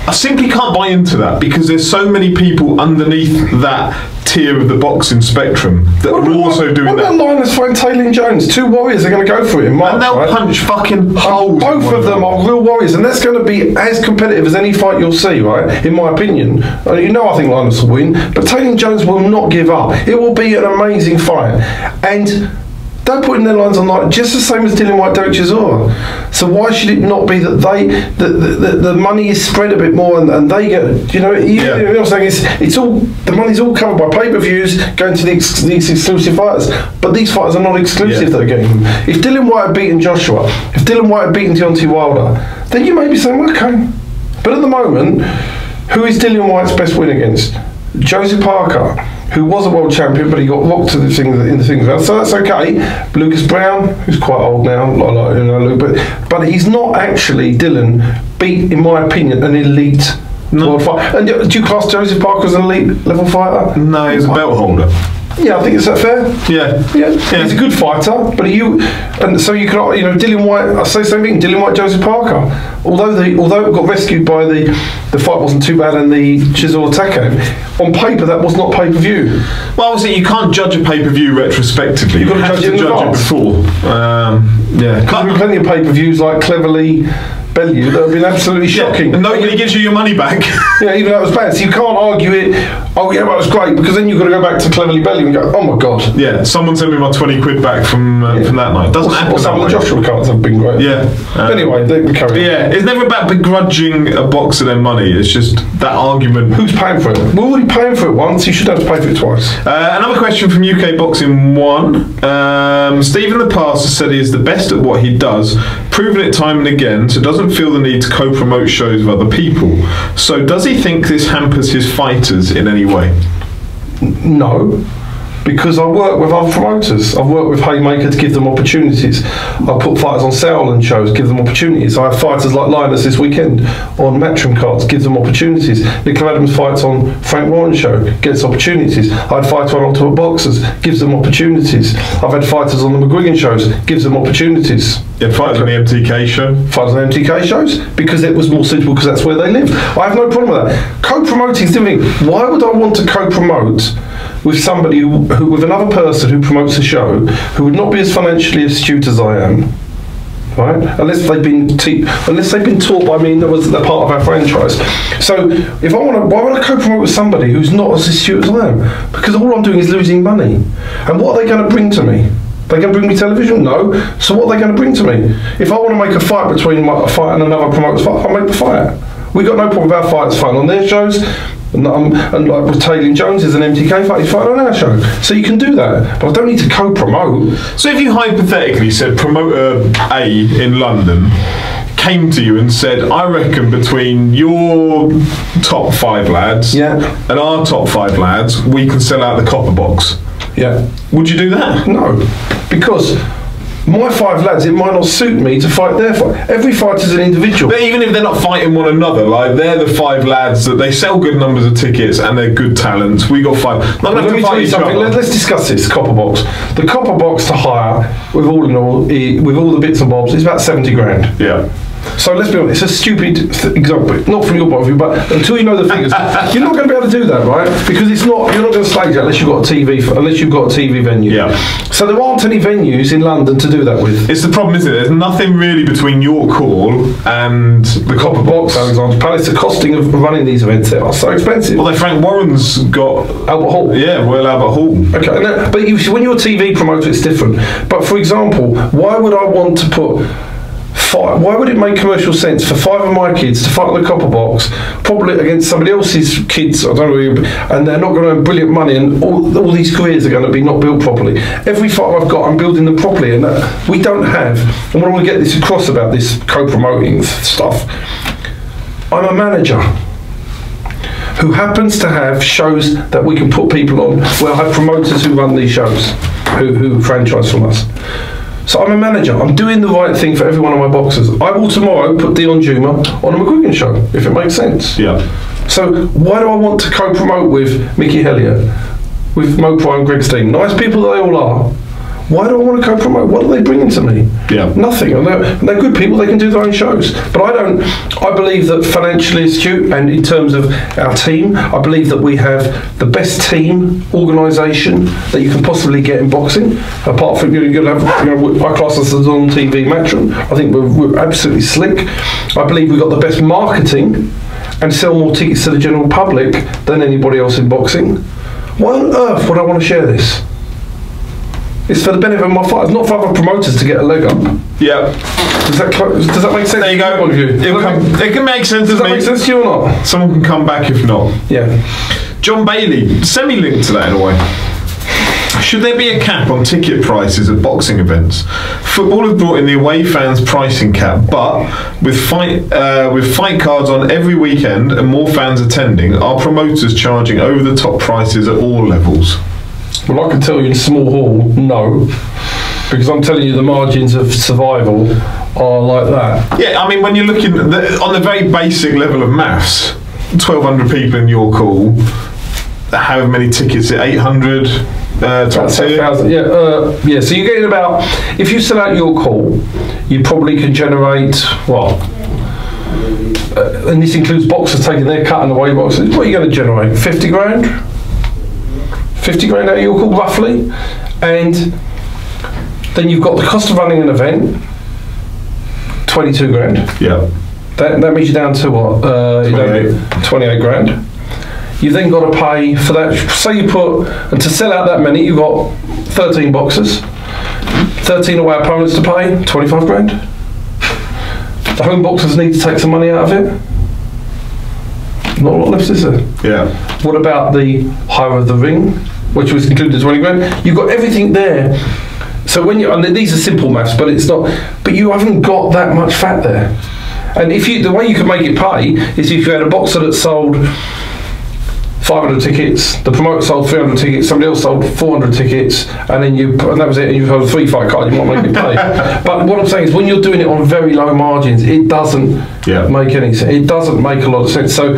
Speaker 1: I simply can't buy into that, because there's so many people underneath that tier of the boxing spectrum that are also doing that.
Speaker 2: What about Linus fighting Taylor Jones? Two warriors are going to go for it in March,
Speaker 1: and they'll punch fucking holes.
Speaker 2: Both of them are real warriors, and that's going to be as competitive as any fight you'll see, right? In my opinion. You know, I think Linus will win, but Taylor Jones will not give up. It will be an amazing fight. And they're putting their lines on like just the same as Dillian Whyte, Derek Chisora. So why should it not be that the money is spread a bit more and they get, you know, you know what I'm saying? It's all, the money's all covered by pay-per-views going to these exclusive fighters. But these fighters are not exclusive that are getting them. If Dillian Whyte had beaten Joshua, if Dillian Whyte had beaten Deontay Wilder, then you may be saying, okay. But at the moment, who is Dillian Whyte's best win against? Joseph Parker, who was a world champion, but he got rocked to the things so that's okay. Lucas Brown, who's quite old now, but he's not actually, Dylan beat, in my opinion, an elite world fighter. And do you class Joseph Parker as an elite level fighter?
Speaker 1: No, he's a belt holder.
Speaker 2: Yeah, I think is that fair?
Speaker 1: Yeah.
Speaker 2: He's a good fighter, but and so you could, you know, Dillian Whyte. I say the same thing. Dillian Whyte, Joseph Parker. Although it got rescued by the fight wasn't too bad, and the Chisora attack came. On paper, that was not pay-per-view.
Speaker 1: Well, obviously, you can't judge a pay-per-view retrospectively.
Speaker 2: You've got to judge it
Speaker 1: before.
Speaker 2: Yeah, because there's been plenty of pay-per-views like Cleverly Bellew that have been absolutely shocking.
Speaker 1: And nobody gives you your money back.
Speaker 2: Yeah, even though it was bad. So you can't argue it, oh yeah, that was great, because then you've got to go back to Cleverly Bellew and go, oh my God.
Speaker 1: Yeah, someone sent me my 20 quid back from that night. Doesn't happen.
Speaker 2: Some of the Joshua cards have been great.
Speaker 1: Yeah.
Speaker 2: Anyway, they carry on.
Speaker 1: Yeah, it's never about begrudging a boxer their money. It's just that argument.
Speaker 2: Who's paying for it? We're already paying for it once. You should have to pay for it twice.
Speaker 1: Another question from UK Boxing 1. Steve in the past has said he is the best at what he does, proven it time and again, so doesn't feel the need to co-promote shows with other people. So does he think this hampers his fighters in any way?
Speaker 2: No, because I work with other promoters. I've worked with Haymaker to give them opportunities. I put fighters on Sauerland shows, give them opportunities. I have fighters like Linus this weekend on Matchroom cards, give them opportunities. Nicola Adams fights on Frank Warren show, gets opportunities. I had fighters on Ultimate Boxers, gives them opportunities. I've had fighters on the McGuigan shows, gives them opportunities.
Speaker 1: You had fighters on the MTK show?
Speaker 2: Fighters on the MTK shows, because it was more suitable, because that's where they live. I have no problem with that. Co-promoting is different. Why would I want to co-promote with somebody who with another person who promotes a show who would not be as financially astute as I am, right? Unless they've been taught by me and they're part of our franchise. So if I want to, why would I co-promote with somebody who's not as astute as I am? Because all I'm doing is losing money. And what are they going to bring to me? They're going to bring me television? No. So what are they going to bring to me? If I want to make a fight between a fight and another promoter's fight, I'll make the fight. We've got no problem with our fighters fighting on their shows. And like with Taylor Jones is an MTK fight, he's fighting on our show. So you can do that, but I don't need to co-promote.
Speaker 1: So if you hypothetically said promoter A in London came to you and said, I reckon between your top 5 lads and our top 5 lads, we can sell out the Copper Box.
Speaker 2: Yeah.
Speaker 1: Would you do that?
Speaker 2: No, because my 5 lads, it might not suit me to fight their fight. Every fight is an individual.
Speaker 1: But even if they're not fighting one another, like they're the 5 lads that they sell good numbers of tickets and they're good talents. We got 5. Not
Speaker 2: Let me tell you something. Let's discuss this Copper Box. The Copper Box to hire, with all in all, with all the bits and bobs, is about 70 grand.
Speaker 1: Yeah.
Speaker 2: So let's be honest, it's a stupid example, not from your point of view, but until you know the figures, you're not going to be able to do that, right? Because you're not going to stage it unless you've got a TV venue.
Speaker 1: Yeah.
Speaker 2: So there aren't any venues in London to do that with.
Speaker 1: It's the problem, isn't it? There's nothing really between your call and the Copper Box.
Speaker 2: Alexander Palace, the costing of running these events there are so expensive.
Speaker 1: Well, Frank Warren's got
Speaker 2: Albert Hall.
Speaker 1: Yeah, Royal Albert Hall.
Speaker 2: Okay, no, but when you're a TV promoter, it's different. But for example, why would I want to put Why would it make commercial sense for 5 of my kids to fight on the copper box, probably against somebody else's kids, I don't know, and they're not going to earn brilliant money, and all these careers are going to be not built properly. Every fight I've got, I'm building them properly, and we don't have. And when I want to get this across about this co-promoting stuff, I'm a manager who happens to have shows that we can put people on, where I have promoters who run these shows, who franchise from us. So I'm a manager. I'm doing the right thing for every one of my boxers. I will tomorrow put Dion Juma on a McGuigan show, if it makes sense.
Speaker 1: Yeah.
Speaker 2: So why do I want to co-promote with Mickey Hellier, with Mo Pryor and Greg Steen? Nice people they all are. Why do I want to co-promote? What are they bringing to me?
Speaker 1: Yeah.
Speaker 2: Nothing. And they're good people, they can do their own shows. But I believe that financially astute, and in terms of our team, I believe that we have the best team organisation that you can possibly get in boxing. Apart from, you're going to have, I class us as on TV matchroom. I think we're absolutely slick. I believe we've got the best marketing and sell more tickets to the general public than anybody else in boxing. Why on earth would I want to share this? It's for the benefit of my fighters, not for other promoters to get a leg up.
Speaker 1: Yeah.
Speaker 2: Does that make sense?
Speaker 1: There you go. It can make sense.
Speaker 2: Does that make sense to you or not?
Speaker 1: Someone can come back if not.
Speaker 2: Yeah.
Speaker 1: John Bailey, semi-linked to that in a way. Should there be a cap on ticket prices at boxing events? Football have brought in the away fans pricing cap, but with fight cards on every weekend and more fans attending, are promoters charging over-the-top prices at all levels?
Speaker 2: Well, I can tell you in small hall, no, because I'm telling you the margins of survival are like that.
Speaker 1: Yeah, I mean, when you're looking on the very basic level of maths, 1,200 people in York Hall, however many tickets, 800.
Speaker 2: About 10,000. Yeah. So you're getting about, if you sell out York Hall, you probably can generate and this includes boxers taking their cut and away boxers. What are you going to generate? 50 grand? 50 grand out of York Hall, roughly. And then you've got the cost of running an event, 22 grand.
Speaker 1: Yeah.
Speaker 2: That means you're down to what? 28 grand. You've then got to pay for that. Say you put, and to sell out that many, you've got 13 boxers, 13 away opponents to pay, 25 grand. The home boxers need to take some money out of it. Not a lot left, is there? Yeah. What about the hire of the ring, which was included 20 grand? You've got everything there. So when you, and these are simple maths, but it's not. But you haven't got that much fat there. And if you, the way you can make it pay is if you had a boxer that sold 500 tickets, the promoter sold 300 tickets, somebody else sold 400 tickets, and that was it, and you've had a 3-fight card, you might make it pay. But what I'm saying is, when you're doing it on very low margins, it doesn't make any sense. It doesn't make a lot of sense. So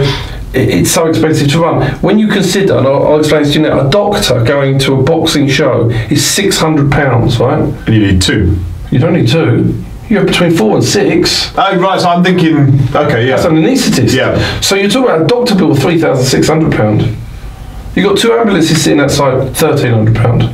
Speaker 2: it's so expensive to run. When you consider, and I'll explain this to you now, a doctor going to a boxing show is £600, right? And
Speaker 1: you need 2. You
Speaker 2: don't need 2. You have between 4 and 6.
Speaker 1: Oh, right, so I'm thinking, okay, yeah.
Speaker 2: That's an anaesthetist.
Speaker 1: Yeah.
Speaker 2: So you're talking about a doctor bill of £3,600. You've got 2 ambulances sitting outside, £1,300.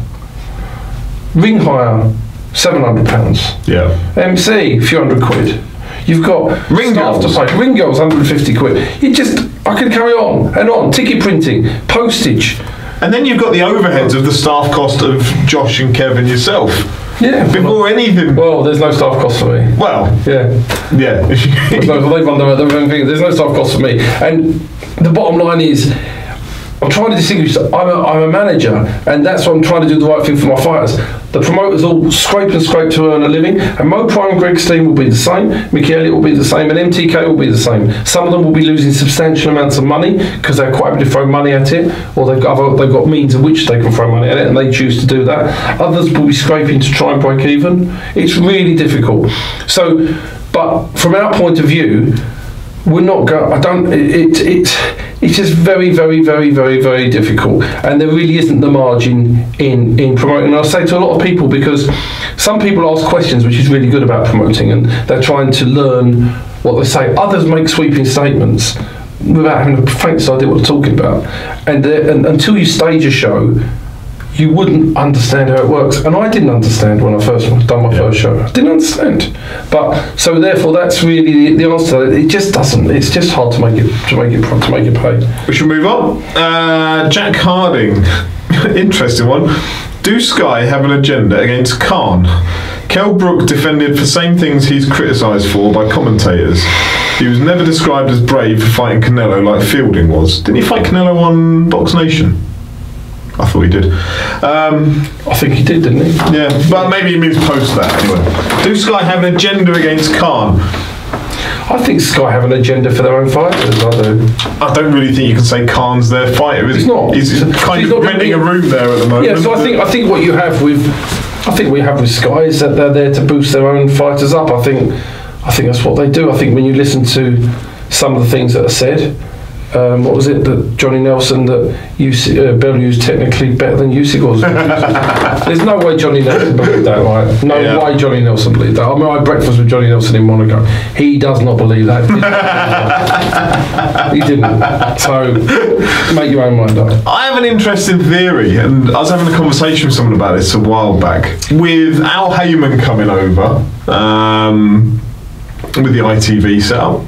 Speaker 2: Ring hire, £700.
Speaker 1: Yeah.
Speaker 2: MC, a few hundred quid. You've got
Speaker 1: ring girls
Speaker 2: to pay. Ring girls, 150 quid. You just, I can carry on and on. Ticket printing, postage.
Speaker 1: And then you've got the overheads of the staff cost of Josh and Kev and yourself.
Speaker 2: Yeah.
Speaker 1: Before anything.
Speaker 2: Well, there's no staff cost for me.
Speaker 1: Well.
Speaker 2: Yeah.
Speaker 1: Yeah.
Speaker 2: They run their own thing. There's no staff cost for me. And the bottom line is, I'm trying to distinguish that I'm a manager, and that's what I'm trying to do the right thing for my fighters. The promoters all scrape to earn a living, and Mo Prime and Greg Steen will be the same, Mickey Elliott will be the same, and MTK will be the same. Some of them will be losing substantial amounts of money because they're quite able to throw money at it, or they've got means of which they can throw money at it, and they choose to do that. Others will be scraping to try and break even. It's really difficult. So, but from our point of view, we're not going. It's just very, very, very, very, very difficult, and there really isn't the margin in promoting. And I say to a lot of people, because some people ask questions, which is really good about promoting, and they're trying to learn what they say. Others make sweeping statements without having the faintest idea what they're talking about, and until you stage a show, you wouldn't understand how it works. And I didn't understand when I first done my first show. I didn't understand. But so therefore, that's really the answer. It just doesn't. It's just hard to make it pay.
Speaker 1: We should move on. Jack Harding, interesting one. Do Sky have an agenda against Khan? Kell Brook defended for same things he's criticised for by commentators. He was never described as brave for fighting Canelo like Fielding was. Didn't he fight Canelo on Box Nation? I thought he did.
Speaker 2: I think he did, didn't he?
Speaker 1: Yeah, but maybe he means post that anyway. Do Sky have an agenda against Khan?
Speaker 2: I think Sky have an agenda for their own fighters. I do.
Speaker 1: I don't really think you can say Khan's their fighter.
Speaker 2: He's not.
Speaker 1: He's kind of renting a room there at the moment.
Speaker 2: Yeah, so I think what you have with, I think what you have with Sky is that they're there to boost their own fighters up. I think that's what they do. I think when you listen to some of the things that are said. What was it that Johnny Nelson that Bellew's technically better than Usyk was? There's no way Johnny Nelson believed that, right? No way Johnny Nelson believed that. I mean, I had breakfast with Johnny Nelson in Monaco. He does not believe that. He didn't. So make your own mind up.
Speaker 1: I have an interesting theory, and I was having a conversation with someone about this a while back. With Al Heyman coming over with the ITV setup,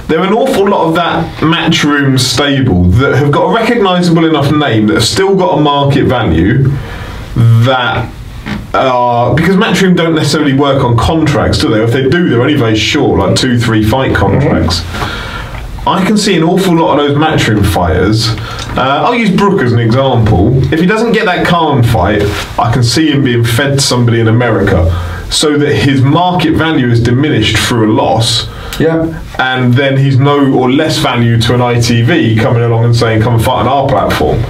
Speaker 1: there are an awful lot of that Matchroom stable that have got a recognisable enough name that have still got a market value that because Matchroom don't necessarily work on contracts, do they? If they do, they're only very short, like 2-3 fight contracts. I can see an awful lot of those Matchroom fighters. I'll use Brook as an example. If he doesn't get that Khan fight, I can see him being fed to somebody in America so that his market value is diminished through a loss.
Speaker 2: Yeah.
Speaker 1: And then he's no or less value to an ITV coming along and saying, come and fight on our platform.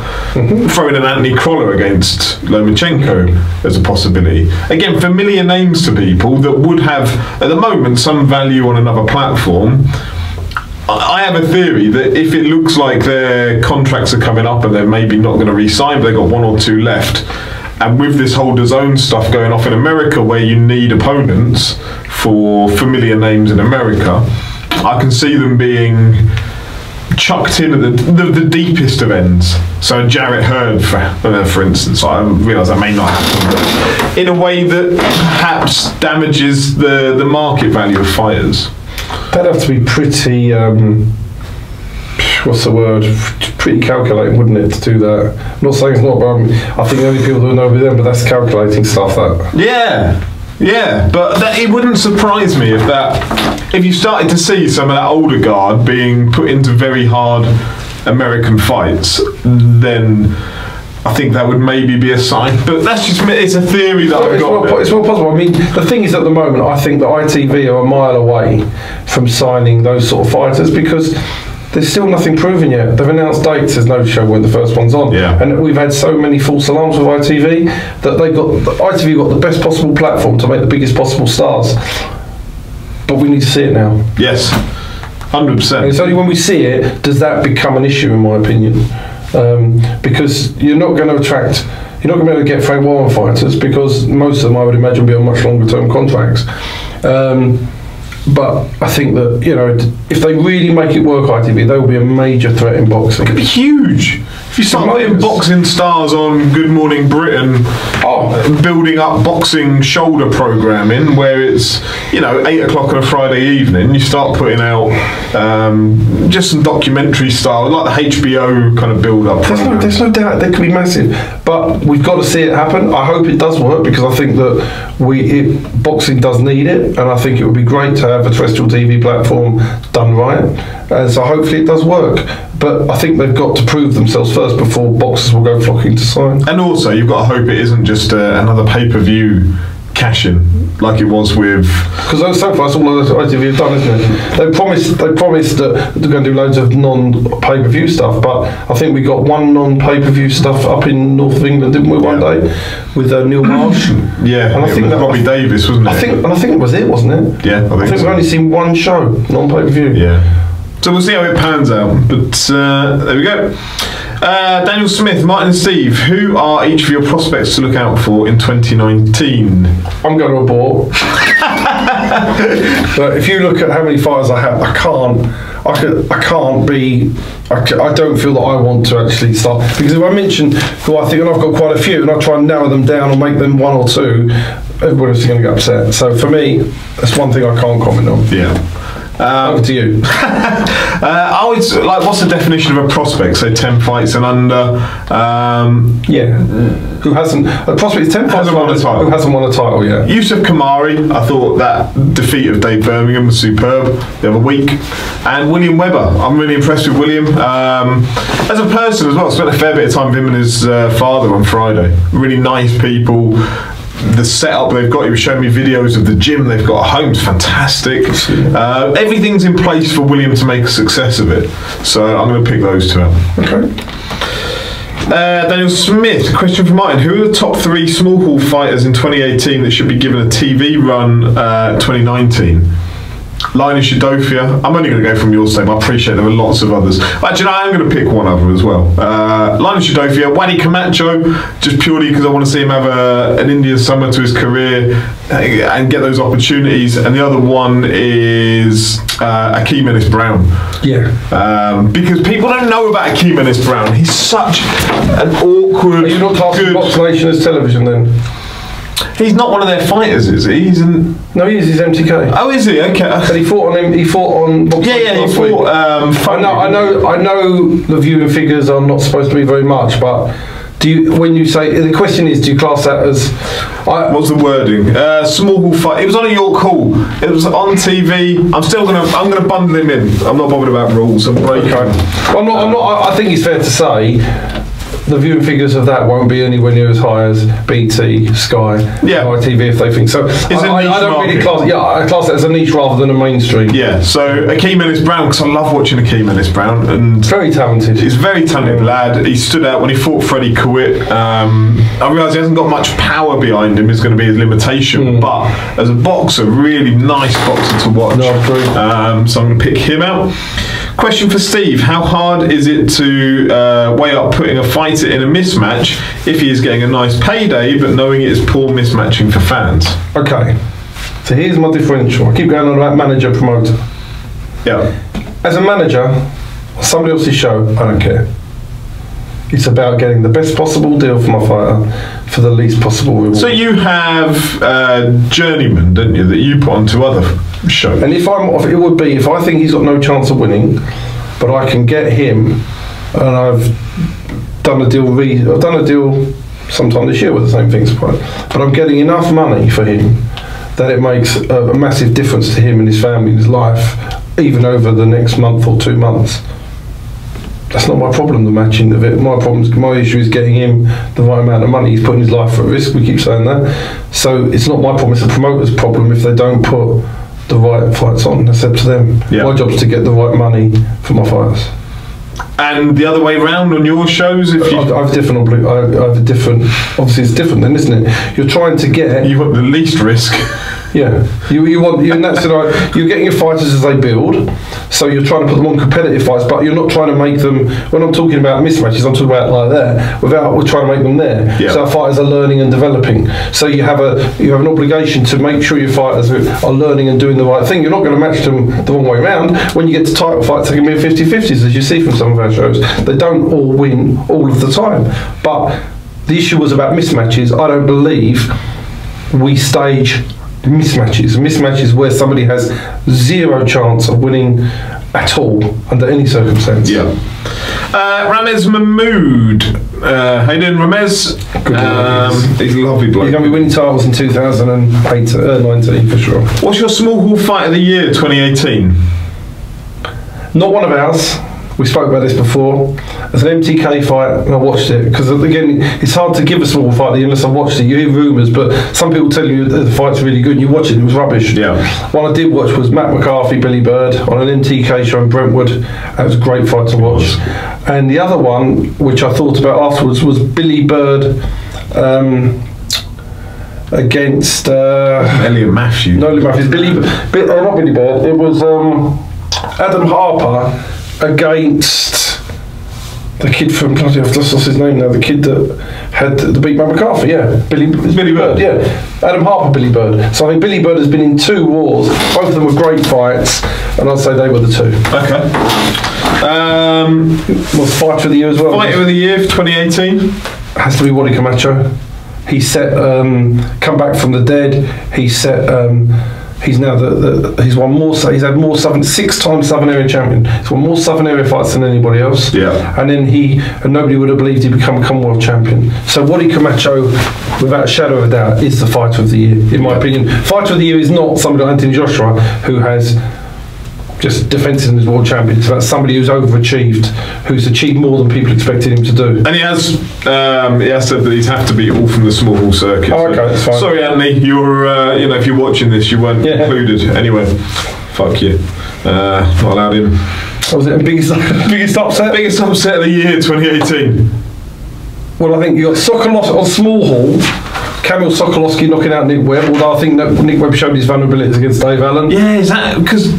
Speaker 1: Throwing an Anthony Crolla against Lomachenko as a possibility. Again, familiar names to people that would have, at the moment, some value on another platform. I have a theory that if it looks like their contracts are coming up and they're maybe not going to re-sign, but they've got 1 or 2 left, and with this whole DAZN stuff going off in America where you need opponents for familiar names in America, I can see them being chucked in at the deepest of ends. So Jarrett Hurd, for instance, I realise that may not happen, but in a way that perhaps damages the market value of fighters.
Speaker 2: That'd have to be pretty, what's the word? Pretty calculating, wouldn't it, to do that? I'm not saying it's not, but I think the only people that know with them, but that's calculating stuff. That.
Speaker 1: Yeah, but it wouldn't surprise me if you started to see some of that older guard being put into very hard American fights, then I think that would maybe be a sign, but that's just—it's a theory that I've got.
Speaker 2: It's well possible. I mean, the thing is, at the moment, I think that ITV are a mile away from signing those sort of fighters because there's still nothing proven yet. They've announced dates. There's no show when the first one's on, and we've had so many false alarms with ITV that ITV got the best possible platform to make the biggest possible stars. But we need to see it now.
Speaker 1: Yes, 100%.
Speaker 2: And it's only when we see it does that become an issue, in my opinion. Because you're not going to attract, you're not going to be able to get Frank Warren fighters because most of them, I would imagine, will be on much longer term contracts. But I think that, you know, if they really make it work, ITV, they will be a major threat in boxing.
Speaker 1: It could be huge. If you start putting boxing stars on Good Morning Britain, building up boxing shoulder programming where it's, you know, 8 o'clock on a Friday evening, you start putting out just some documentary style, like the HBO kind of build-up.
Speaker 2: There's no doubt they could be massive, but we've got to see it happen. I hope it does work because I think that boxing does need it, and I think it would be great to have a terrestrial TV platform done right. And so hopefully it does work. But I think they've got to prove themselves first before boxers will go flocking to sign.
Speaker 1: And also, you've got to hope it isn't just another pay-per-view cash-in like it was with.
Speaker 2: Because so far that's all ITV have done, isn't it? They promised that they're going to do loads of non-pay-per-view stuff, but I think we got one non-pay-per-view stuff up in north of England, didn't we, one day with Neil Marsh?
Speaker 1: Yeah, and I think that Robbie Davis, wasn't it?
Speaker 2: I think it was it, wasn't it?
Speaker 1: Yeah, I think
Speaker 2: we've only seen one show non-pay-per-view.
Speaker 1: Yeah. So we'll see how it pans out, but there we go. Daniel Smith, Martin and Steve, who are each of your prospects to look out for in 2019?
Speaker 2: I'm going to abort. But if you look at how many fighters I have, I don't feel that I want to actually start, because if I mention who I think, and I've got quite a few, and I try and narrow them down or make them 1 or 2, everybody's going to get upset. So for me, that's one thing I can't comment on.
Speaker 1: Yeah.
Speaker 2: Over to you.
Speaker 1: I would like. What's the definition of a prospect? So 10 fights and under.
Speaker 2: Who hasn't? A prospect is 10 fights and under. Who hasn't won a title yet?
Speaker 1: Yusuf Kamari. I thought that defeat of Dave Birmingham was superb the other week. And William Webber. I'm really impressed with William. As a person as well. I spent a fair bit of time with him and his father on Friday. Really nice people. The setup they've got, he was showing me videos of the gym they've got at home. It's fantastic. Everything's in place for William to make a success of it. So I'm going to pick those two out.
Speaker 2: Okay.
Speaker 1: Daniel Smith, question from Martin. Who are the top 3 small hall fighters in 2018 that should be given a TV run 2019? Linus Udofia. I'm only going to go from your same. I appreciate there were lots of others. Actually, I am going to pick one other as well. Linus Udofia, Wadi Camacho, just purely because I want to see him have an Indian summer to his career and get those opportunities. And the other one is Akeem Ennis-Brown.
Speaker 2: Yeah.
Speaker 1: Because people don't know about Akeem Ennis-Brown. He's such an awkward.
Speaker 2: Are you not classing Box Nation as television then?
Speaker 1: He's not one of their fighters, is he?
Speaker 2: No, he is. He's MTK.
Speaker 1: Oh, is he? Okay.
Speaker 2: But he fought on him. He fought on. Box
Speaker 1: Yeah, he fought.
Speaker 2: I know. The viewing figures are not supposed to be very much, but do you? When you say the question is, do you class that as?
Speaker 1: What's the wording? Small hall fight. It was on a York Hall. It was on TV. I'm gonna bundle him in. I'm not bothered about rules. I'm breaking.
Speaker 2: Okay. Well, I'm not. I think it's fair to say. The viewing figures of that won't be anywhere near as high as BT, Sky, ITV if they think so. I don't really class. Yeah, I class it as a niche rather than a mainstream.
Speaker 1: Yeah. So Akeem Ennis-Brown, because I love watching Akeem Ennis-Brown, and
Speaker 2: very talented.
Speaker 1: He's a very talented lad. He stood out when he fought Freddie Kawit. I realise he hasn't got much power behind him. Is going to be his limitation, but as a boxer, really nice boxer to watch.
Speaker 2: No,
Speaker 1: so I'm going to pick him out. Question for Steve: how hard is it to weigh up putting a fighter in a mismatch if he is getting a nice payday, but knowing it is poor mismatching for fans?
Speaker 2: Okay, so here's my differential. I keep going on about manager promoter.
Speaker 1: Yeah.
Speaker 2: As a manager, on somebody else's show, I don't care. It's about getting the best possible deal for my fighter for the least possible reward. So
Speaker 1: you have journeyman, don't you, that you put onto other shows?
Speaker 2: And it would be if I think he's got no chance of winning, but I can get him, and I've done a deal sometime this year with the same things, but I'm getting enough money for him that it makes a massive difference to him and his family and his life, even over the next month or 2 months. That's not my problem, the matching of it. My issue is getting him the right amount of money. He's putting his life at risk, we keep saying that. So it's not my problem, it's the promoter's problem if they don't put the right fights on. That's up to them. Yeah. My job is to get the right money for my fighters.
Speaker 1: And the other way round on your shows? If you
Speaker 2: I have a different, obviously it's different then, isn't it? You're trying to get...
Speaker 1: You want the least risk.
Speaker 2: Yeah, you're getting your fighters as they build, so you're trying to put them on competitive fights, but you're not trying to make them. When I'm talking about mismatches, I'm talking about like that. We're trying to make them there. Yeah. So our fighters are learning and developing. So you have an obligation to make sure your fighters are learning and doing the right thing. You're not going to match them the wrong way around. When you get to title fights, they can be 50-50s, as you see from some of our shows. They don't all win all of the time, but the issue was about mismatches. I don't believe we stage mismatches where somebody has zero chance of winning at all under any circumstance.
Speaker 1: Yeah. Ramez Mahmood. How you doing, Ramez?
Speaker 2: Good.
Speaker 1: He's a lovely bloke.
Speaker 2: He's going to be winning titles in 2019 for sure.
Speaker 1: What's your small hall fight of the year 2018?
Speaker 2: Not one of ours. We spoke about this before. It's an MTK fight, and I watched it because again, it's hard to give a small fight unless I've watched it. You hear rumours, but some people tell you that the fight's really good, and you watch it, and it was rubbish.
Speaker 1: Yeah.
Speaker 2: One I did watch was Matt McCarthy, Billy Bird on an MTK show in Brentwood. That was a great fight to watch. And the other one, which I thought about afterwards, was Billy Bird against
Speaker 1: Elliot Matthews.
Speaker 2: No, Elliot Matthews. Not Billy Bird. It was Adam Harper against the kid from bloody, I've lost his name now. The kid that had the beat Matt McCarthy. Yeah, Billy Bird. Yeah, Adam Harper, Billy Bird. So I think Billy Bird has been in 2 wars. Both of them were great fights, and I'd say they were the 2.
Speaker 1: Okay.
Speaker 2: Was fight of the year as well?
Speaker 1: Fight of the year for 2018
Speaker 2: has to be Wadi Camacho. He set come back from the dead. He set he's now he's won more. He's had more 6-time Southern Area champion. He's won more Southern Area fights than anybody else.
Speaker 1: Yeah.
Speaker 2: And then nobody would have believed he'd become a Commonwealth champion. So Wadi Camacho, without a shadow of a doubt, is the fighter of the year, in my opinion. Fighter of the year is not somebody like Anthony Joshua, who has just defended his world champion. It's about somebody who's overachieved, who's achieved more than people expected him to do.
Speaker 1: And he has said that he'd have to beat all from the small hall circuit.
Speaker 2: Oh, okay, that's fine.
Speaker 1: Sorry, Anthony, you're if you're watching this, you weren't included. Anyway, fuck you. Not allowed in.
Speaker 2: Was it the biggest upset?
Speaker 1: Biggest upset of the year, 2018.
Speaker 2: Well, I think you got Sokolowski on small hall. Kamil Sokolowski knocking out Nick Webb, although I think that Nick Webb showed his vulnerabilities against Dave Allen.
Speaker 1: Yeah, is that because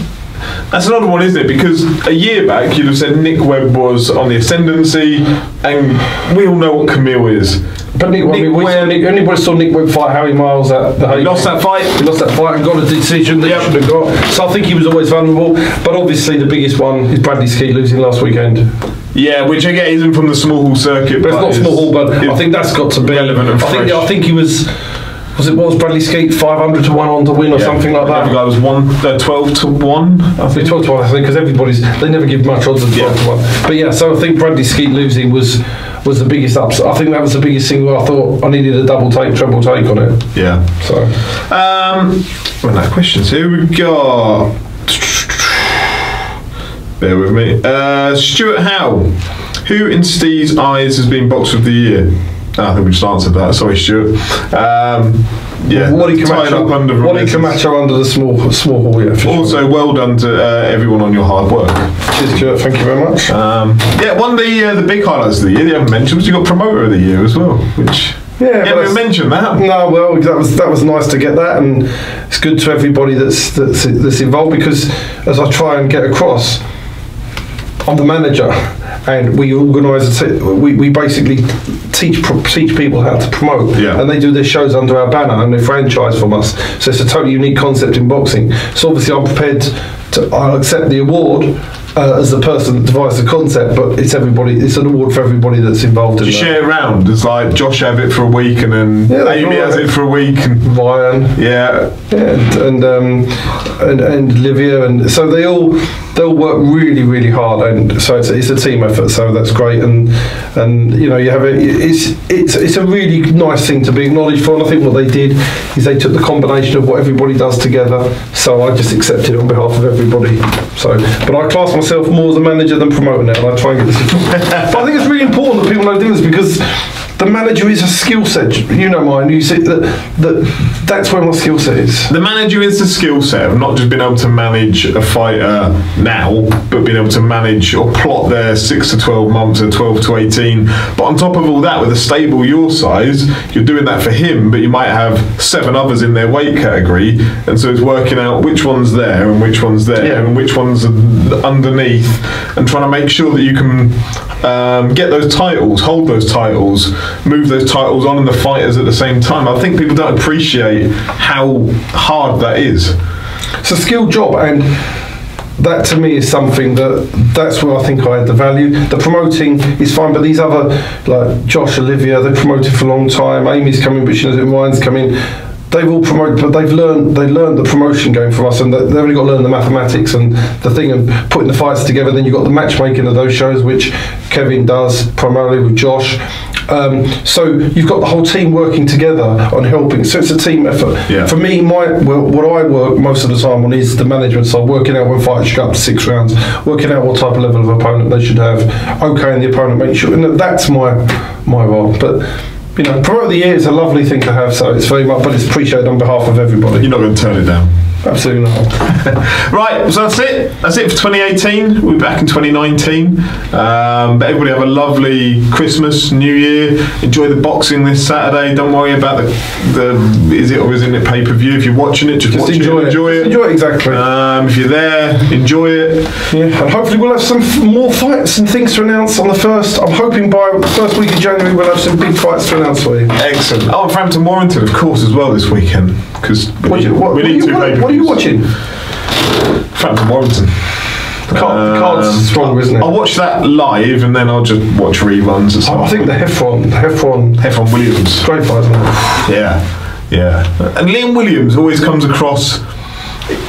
Speaker 1: that's another one, isn't it? Because a year back you'd have said Nick Webb was on the ascendancy, and we all know what Kamil is.
Speaker 2: But anybody saw Nick Webb fight Harry Miles at the
Speaker 1: He lost that fight.
Speaker 2: He lost that fight and got a decision that he should have got. So I think he was always vulnerable. But obviously the biggest one is Bradley Skeet losing last weekend. Yeah,
Speaker 1: which again isn't from the small hall circuit.
Speaker 2: But it's not small hall, but I think that's got to be
Speaker 1: relevant and fresh.
Speaker 2: I think he was. What was Bradley Skeet 500 to 1 on to win or something like that?
Speaker 1: The other guy was 12 to 1. I think
Speaker 2: 12 to 1. I think because they never give much odds of 12 to 1. But yeah, so I think Bradley Skeet losing was the biggest upset. I think that was the biggest thing where I thought I needed a treble take on it.
Speaker 1: Yeah.
Speaker 2: So.
Speaker 1: Well, no questions here. We've got. Bear with me. Stuart Howe. Who in Steve's eyes has been Boxer of the Year? I think we just answered that. Sorry, Stuart.
Speaker 2: Wadi Camacho under the small hall. Yeah.
Speaker 1: Also, well done to everyone on your hard work.
Speaker 2: Cheers, Stuart. Thank you very much.
Speaker 1: One of the big highlights of the year you haven't mentioned was you got Promoter of the Year as well, which. Yeah, you haven't mentioned that.
Speaker 2: No, well, that was nice to get that, and it's good to everybody that's involved, because as I try and get across, I'm the manager, and we organise. We basically teach people how to promote, and they do their shows under our banner and they franchise from us. So it's a totally unique concept in boxing. So obviously, I'm prepared I'll accept the award as the person that devised the concept, but it's everybody. It's an award for everybody that's involved in it.
Speaker 1: Share it around. It's like Josh have it for a week, and then Amy has it for a week, and
Speaker 2: Ryan, and Livia, and so they'll work really, really hard, and so it's a team effort. So that's great, and you have it's a really nice thing to be acknowledged for. And I think what they did is they took the combination of what everybody does together. So I just accepted it on behalf of everybody. So, but I class myself more as a manager than promoter now, and I try and get this. But I think it's really important that people know the difference, because the manager is a skill set. You know mine. You see that's where my skill set is.
Speaker 1: The manager is the skill set of not just being able to manage a fighter now, but being able to manage or plot their 6 to 12 months or 12 to 18. But on top of all that, with a stable your size, you're doing that for him, but you might have 7 others in their weight category, and so it's working out which one's there and which one's there and which one's underneath, and trying to make sure that you can get those titles, hold those titles, move those titles on in the fighters at the same time. I think people don't appreciate how hard that is.
Speaker 2: It's a skilled job, and that to me is something that's where I think I add the value. The promoting is fine, but these other, like Josh, Olivia, they've promoted for a long time. Amy's coming, but she knows it. Ryan's coming. They've all promoted, but they learned the promotion game from us, and they've only got to learn the mathematics and the thing of putting the fights together. Then you've got the matchmaking of those shows, which Kevin does primarily with Josh. So you've got the whole team working together on helping. So it's a team effort. Yeah. For me, what I work most of the time on is the management side, working out when fighters should go up to 6 rounds, working out what type of level of opponent they should have, okaying the opponent, making sure, and that's my role. But Promoter of the Year is a lovely thing to have, so it's very much, but it's appreciated on behalf of everybody.
Speaker 1: You're not going to turn it down.
Speaker 2: Absolutely not.
Speaker 1: Right, so that's it. That's it for 2018. We'll be back in 2019. But everybody have a lovely Christmas, New Year. Enjoy the boxing this Saturday. Don't worry about the is it or isn't it pay-per-view. If you're watching it, just watch
Speaker 2: enjoy
Speaker 1: it. Enjoy it.
Speaker 2: Enjoy it, exactly.
Speaker 1: If you're there, enjoy it.
Speaker 2: Yeah, and hopefully we'll have some more fights and things to announce on the first. I'm hoping by the first week of January we'll have some big fights to announce for you.
Speaker 1: Excellent. Oh, and Frampton Warrington, of course, as well this weekend, because we need 2 pay-per-views.
Speaker 2: What are you watching?
Speaker 1: Frampton Warrington.
Speaker 2: The card's strong, isn't it?
Speaker 1: I'll watch that live, and then I'll just watch reruns or something.
Speaker 2: I think the Heffron
Speaker 1: Williams.
Speaker 2: Great fight, isn't it?
Speaker 1: Yeah. And Liam Williams always comes across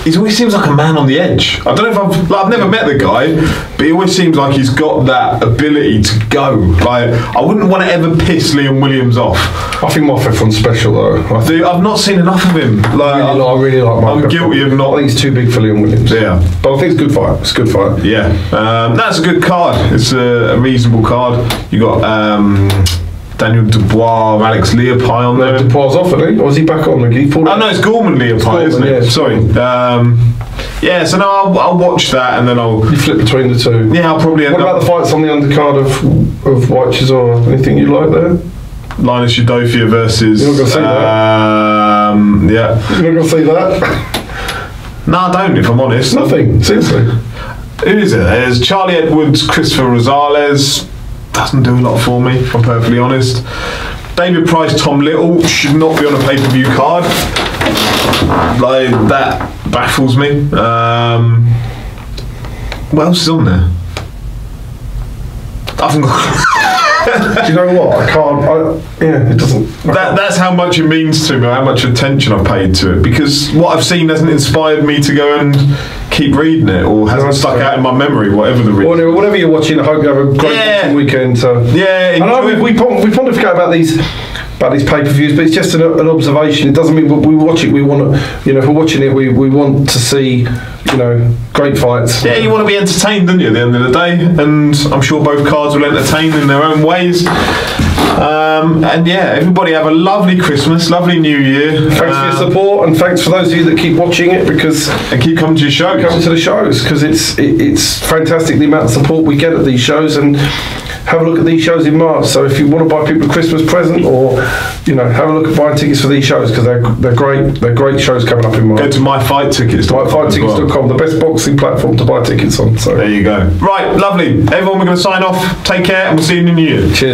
Speaker 1: he always seems like a man on the edge. I don't know if I've never met the guy, but he always seems like he's got that ability to go. Like, I wouldn't want to ever piss Liam Williams off.
Speaker 2: I think Mark Efron's special though.
Speaker 1: I've not seen enough of him. Like,
Speaker 2: I really like Mark.
Speaker 1: I'm guilty of not.
Speaker 2: I think he's too big for Liam Williams.
Speaker 1: Yeah,
Speaker 2: but I think it's a good fight. It's a good fight.
Speaker 1: Yeah, that's a good card. It's a reasonable card. You got Daniel Dubois, Alex Leopai on there.
Speaker 2: Dubois off, I think. Or is he back on? He pulled
Speaker 1: no, it's Gorman Leopai, isn't it?
Speaker 2: Yeah,
Speaker 1: sorry. Yeah, so no, I'll watch that and then
Speaker 2: You flip between the two.
Speaker 1: Yeah, I'll probably end
Speaker 2: What about the fights on the undercard of White Chisor? Anything you like there?
Speaker 1: Linus Udofia versus...
Speaker 2: You're not going to see that?
Speaker 1: Yeah.
Speaker 2: You're not going to see that?
Speaker 1: No, I don't, if I'm honest.
Speaker 2: Nothing, seriously.
Speaker 1: Who is it? There's Charlie Edwards, Christopher Rosales. Doesn't do a lot for me, if I'm perfectly honest. David Price, Tom Little should not be on a pay-per-view card. Like, that baffles me. What else is on there? I haven't
Speaker 2: Do you know what? I can't. It doesn't.
Speaker 1: That's how much it means to me, how much attention I've paid to it. Because what I've seen hasn't inspired me to go and keep reading it, or hasn't stuck out in my memory, whatever the reason.
Speaker 2: Well, whatever you're watching, I hope you have a great watching weekend.
Speaker 1: Yeah,
Speaker 2: I know we pontificate about these pay-per-views, but it's just an observation. It doesn't mean we watch it. We want to, if we're watching it, we want to see, great fights.
Speaker 1: Yeah, you want to be entertained, don't you, at the end of the day? And I'm sure both cards will entertain in their own ways. And yeah, everybody have a lovely Christmas, lovely New Year.
Speaker 2: Thanks for your support, and thanks for those of you that keep watching it
Speaker 1: and keep coming to your shows.
Speaker 2: Coming to the shows, because it's fantastic the amount of support we get at these shows. And have a look at these shows in March. So if you want to buy people a Christmas present, or have a look at buying tickets for these shows, because they're great. They're great shows coming up in March.
Speaker 1: Go to myfighttickets.com.
Speaker 2: myfighttickets.com, the best boxing platform to buy tickets on. So
Speaker 1: there you go. Right, lovely. Everyone, we're going to sign off. Take care, and we'll see you in the new year.
Speaker 2: Cheers.